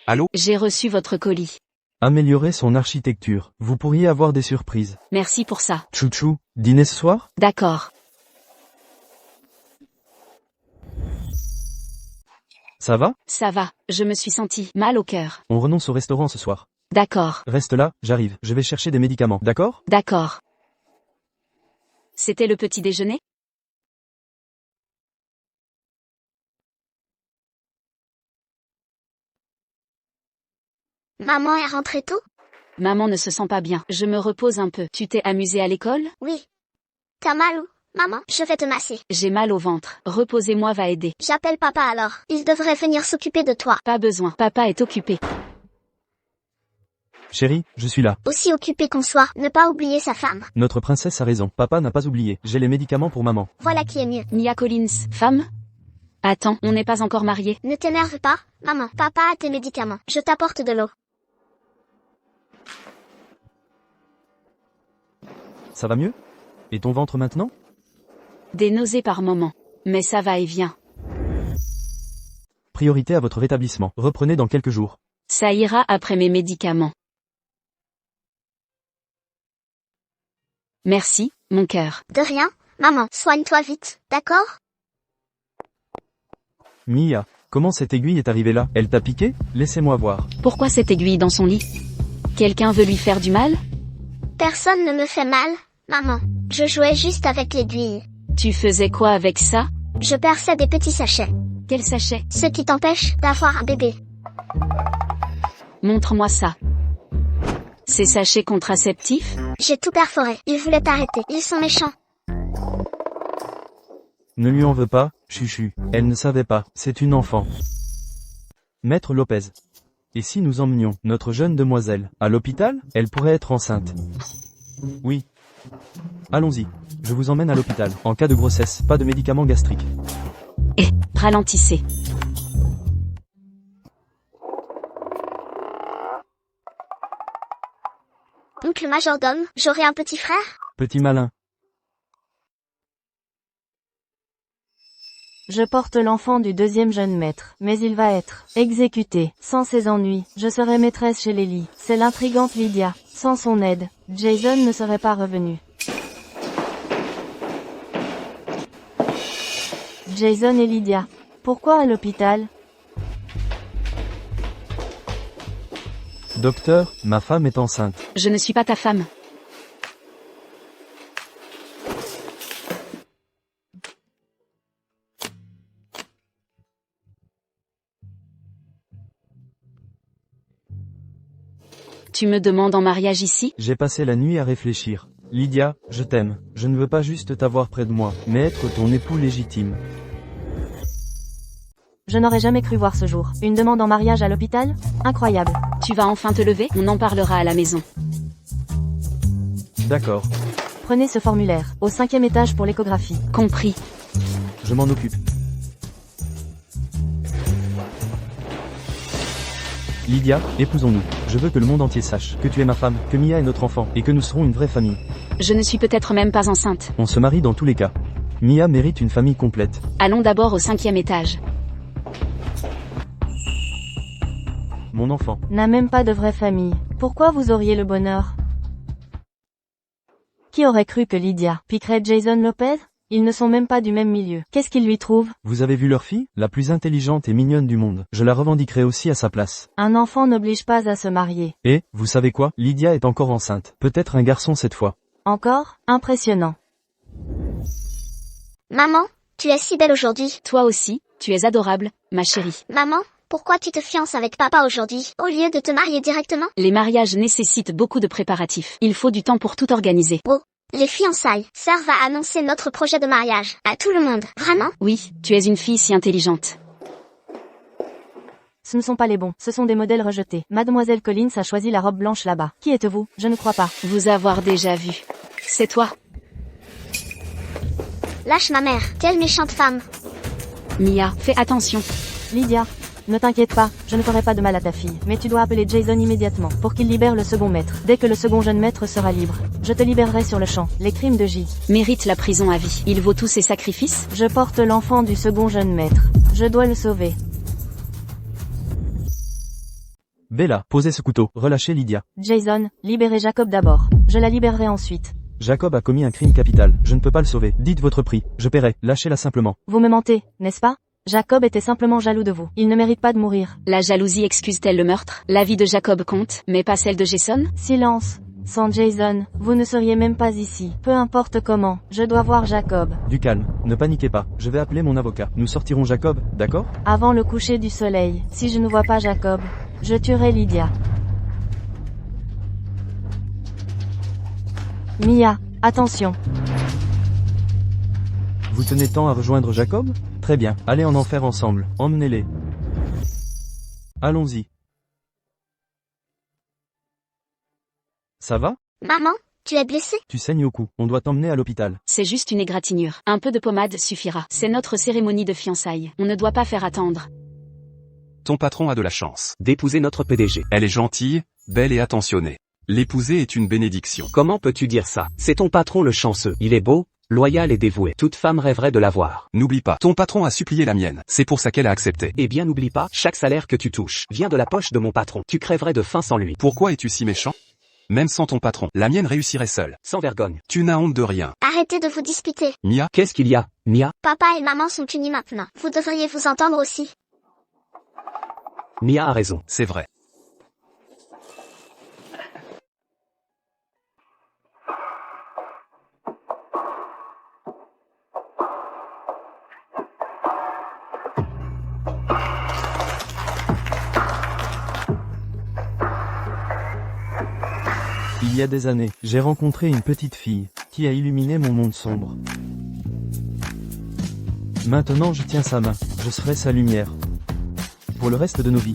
Allô? J'ai reçu votre colis. Améliorer son architecture. Vous pourriez avoir des surprises. Merci pour ça. Chouchou, dîner ce soir? D'accord. Ça va? Ça va, je me suis senti mal au cœur. On renonce au restaurant ce soir. D'accord. Reste là, j'arrive. Je vais chercher des médicaments, d'accord? D'accord. C'était le petit déjeuner? Maman est rentrée tôt? Maman ne se sent pas bien. Je me repose un peu. Tu t'es amusée à l'école? Oui. T'as mal où? Maman, je vais te masser. J'ai mal au ventre. Reposez-moi va aider. J'appelle papa alors. Il devrait venir s'occuper de toi. Pas besoin. Papa est occupé. Chérie, je suis là. Aussi occupé qu'on soit, ne pas oublier sa femme. Notre princesse a raison. Papa n'a pas oublié. J'ai les médicaments pour maman. Voilà qui est mieux. Mia Collins, femme? Attends, on n'est pas encore mariés. Ne t'énerve pas, maman. Papa a tes médicaments. Je t'apporte de l'eau. Ça va mieux? Et ton ventre maintenant? Des nausées par moment. Mais ça va et vient. Priorité à votre rétablissement. Reprenez dans quelques jours. Ça ira après mes médicaments. Merci, mon cœur. De rien, maman. Soigne-toi vite, d'accord? Mia, comment cette aiguille est arrivée là? Elle t'a piqué? Laissez-moi voir. Pourquoi cette aiguille dans son lit? Quelqu'un veut lui faire du mal? Personne ne me fait mal, maman. Je jouais juste avec l'aiguille. Tu faisais quoi avec ça? Je perçais des petits sachets. Quel sachet? Ce qui t'empêche d'avoir un bébé. Montre-moi ça. Ces sachets contraceptifs? J'ai tout perforé. Ils voulaient t'arrêter. Ils sont méchants. Ne lui en veux pas, chuchu. Elle ne savait pas, c'est une enfant. Maître Lopez. Et si nous emmenions notre jeune demoiselle à l'hôpital? Elle pourrait être enceinte. Oui. Allons-y. Je vous emmène à l'hôpital. En cas de grossesse, pas de médicaments gastriques. Ralentissez. Oncle majordome, j'aurai un petit frère? Petit malin. Je porte l'enfant du deuxième jeune maître, mais il va être exécuté. Sans ses ennuis, je serai maîtresse chez Lily. C'est l'intrigante Lydia. Sans son aide, Jason ne serait pas revenu. Jason et Lydia. Pourquoi à l'hôpital? Docteur, ma femme est enceinte. Je ne suis pas ta femme. Tu me demandes en mariage ici? J'ai passé la nuit à réfléchir. Lydia, je t'aime. Je ne veux pas juste t'avoir près de moi, mais être ton époux légitime. Je n'aurais jamais cru voir ce jour. Une demande en mariage à l'hôpital? Incroyable. Tu vas enfin te lever? On en parlera à la maison. D'accord. Prenez ce formulaire, au 5e étage pour l'échographie. Compris. Je m'en occupe. Lydia, épousons-nous. Je veux que le monde entier sache que tu es ma femme, que Mia est notre enfant, et que nous serons une vraie famille. Je ne suis peut-être même pas enceinte. On se marie dans tous les cas. Mia mérite une famille complète. Allons d'abord au 5e étage. Mon enfant. N'a même pas de vraie famille. Pourquoi vous auriez le bonheur? Qui aurait cru que Lydia piquerait Jason Lopez? Ils ne sont même pas du même milieu. Qu'est-ce qu'il lui trouve? Vous avez vu leur fille? La plus intelligente et mignonne du monde. Je la revendiquerai aussi à sa place. Un enfant n'oblige pas à se marier. Et, vous savez quoi? Lydia est encore enceinte. Peut-être un garçon cette fois. Encore? Impressionnant. Maman, tu es si belle aujourd'hui. Toi aussi, tu es adorable, ma chérie. Maman, pourquoi tu te fiances avec papa aujourd'hui, au lieu de te marier directement? Les mariages nécessitent beaucoup de préparatifs. Il faut du temps pour tout organiser. Les fiançailles servent à annoncer notre projet de mariage à tout le monde. Vraiment? Oui, tu es une fille si intelligente. Ce ne sont pas les bons, ce sont des modèles rejetés. Mademoiselle Collins a choisi la robe blanche là-bas. Qui êtes-vous? Je ne crois pas. Vous avoir déjà vu. C'est toi. Lâche ma mère, quelle méchante femme. Mia, fais attention. Lydia, ne t'inquiète pas, je ne ferai pas de mal à ta fille. Mais tu dois appeler Jason immédiatement, pour qu'il libère le second maître. Dès que le second jeune maître sera libre, je te libérerai sur le champ. Les crimes de J. Mérite la prison à vie. Il vaut tous ses sacrifices? Je porte l'enfant du second jeune maître. Je dois le sauver. Bella, posez ce couteau. Relâchez Lydia. Jason, libérez Jacob d'abord. Je la libérerai ensuite. Jacob a commis un crime capital. Je ne peux pas le sauver. Dites votre prix. Je paierai. Lâchez-la simplement. Vous me mentez, n'est-ce pas? Jacob était simplement jaloux de vous. Il ne mérite pas de mourir. La jalousie excuse-t-elle le meurtre? La vie de Jacob compte, mais pas celle de Jason? Silence. Sans Jason, vous ne seriez même pas ici. Peu importe comment, je dois voir Jacob. Du calme. Ne paniquez pas. Je vais appeler mon avocat. Nous sortirons Jacob, d'accord? Avant le coucher du soleil, si je ne vois pas Jacob, je tuerai Lydia. Mia, attention. Vous tenez tant à rejoindre Jacob? Très bien. Allez en enfer ensemble. Emmenez-les. Allons-y. Ça va? Maman, tu es blessée? Tu saignes au cou, on doit t'emmener à l'hôpital. C'est juste une égratignure. Un peu de pommade suffira. C'est notre cérémonie de fiançailles. On ne doit pas faire attendre. Ton patron a de la chance. D'épouser notre PDG. Elle est gentille, belle et attentionnée. L'épouser est une bénédiction. Comment peux-tu dire ça? C'est ton patron le chanceux. Il est beau, loyal et dévoué. Toute femme rêverait de l'avoir. N'oublie pas, ton patron a supplié la mienne. C'est pour ça qu'elle a accepté. Eh bien n'oublie pas, chaque salaire que tu touches vient de la poche de mon patron. Tu crèverais de faim sans lui. Pourquoi es-tu si méchant? Même sans ton patron, la mienne réussirait seule. Sans vergogne. Tu n'as honte de rien. Arrêtez de vous disputer. Mia, Qu'est-ce qu'il y a, Mia? Papa et maman sont unis maintenant. Vous devriez vous entendre aussi. Mia a raison. c'est vrai. Il y a des années, j'ai rencontré une petite fille, qui a illuminé mon monde sombre. Maintenant je tiens sa main, je serai sa lumière. Pour le reste de nos vies.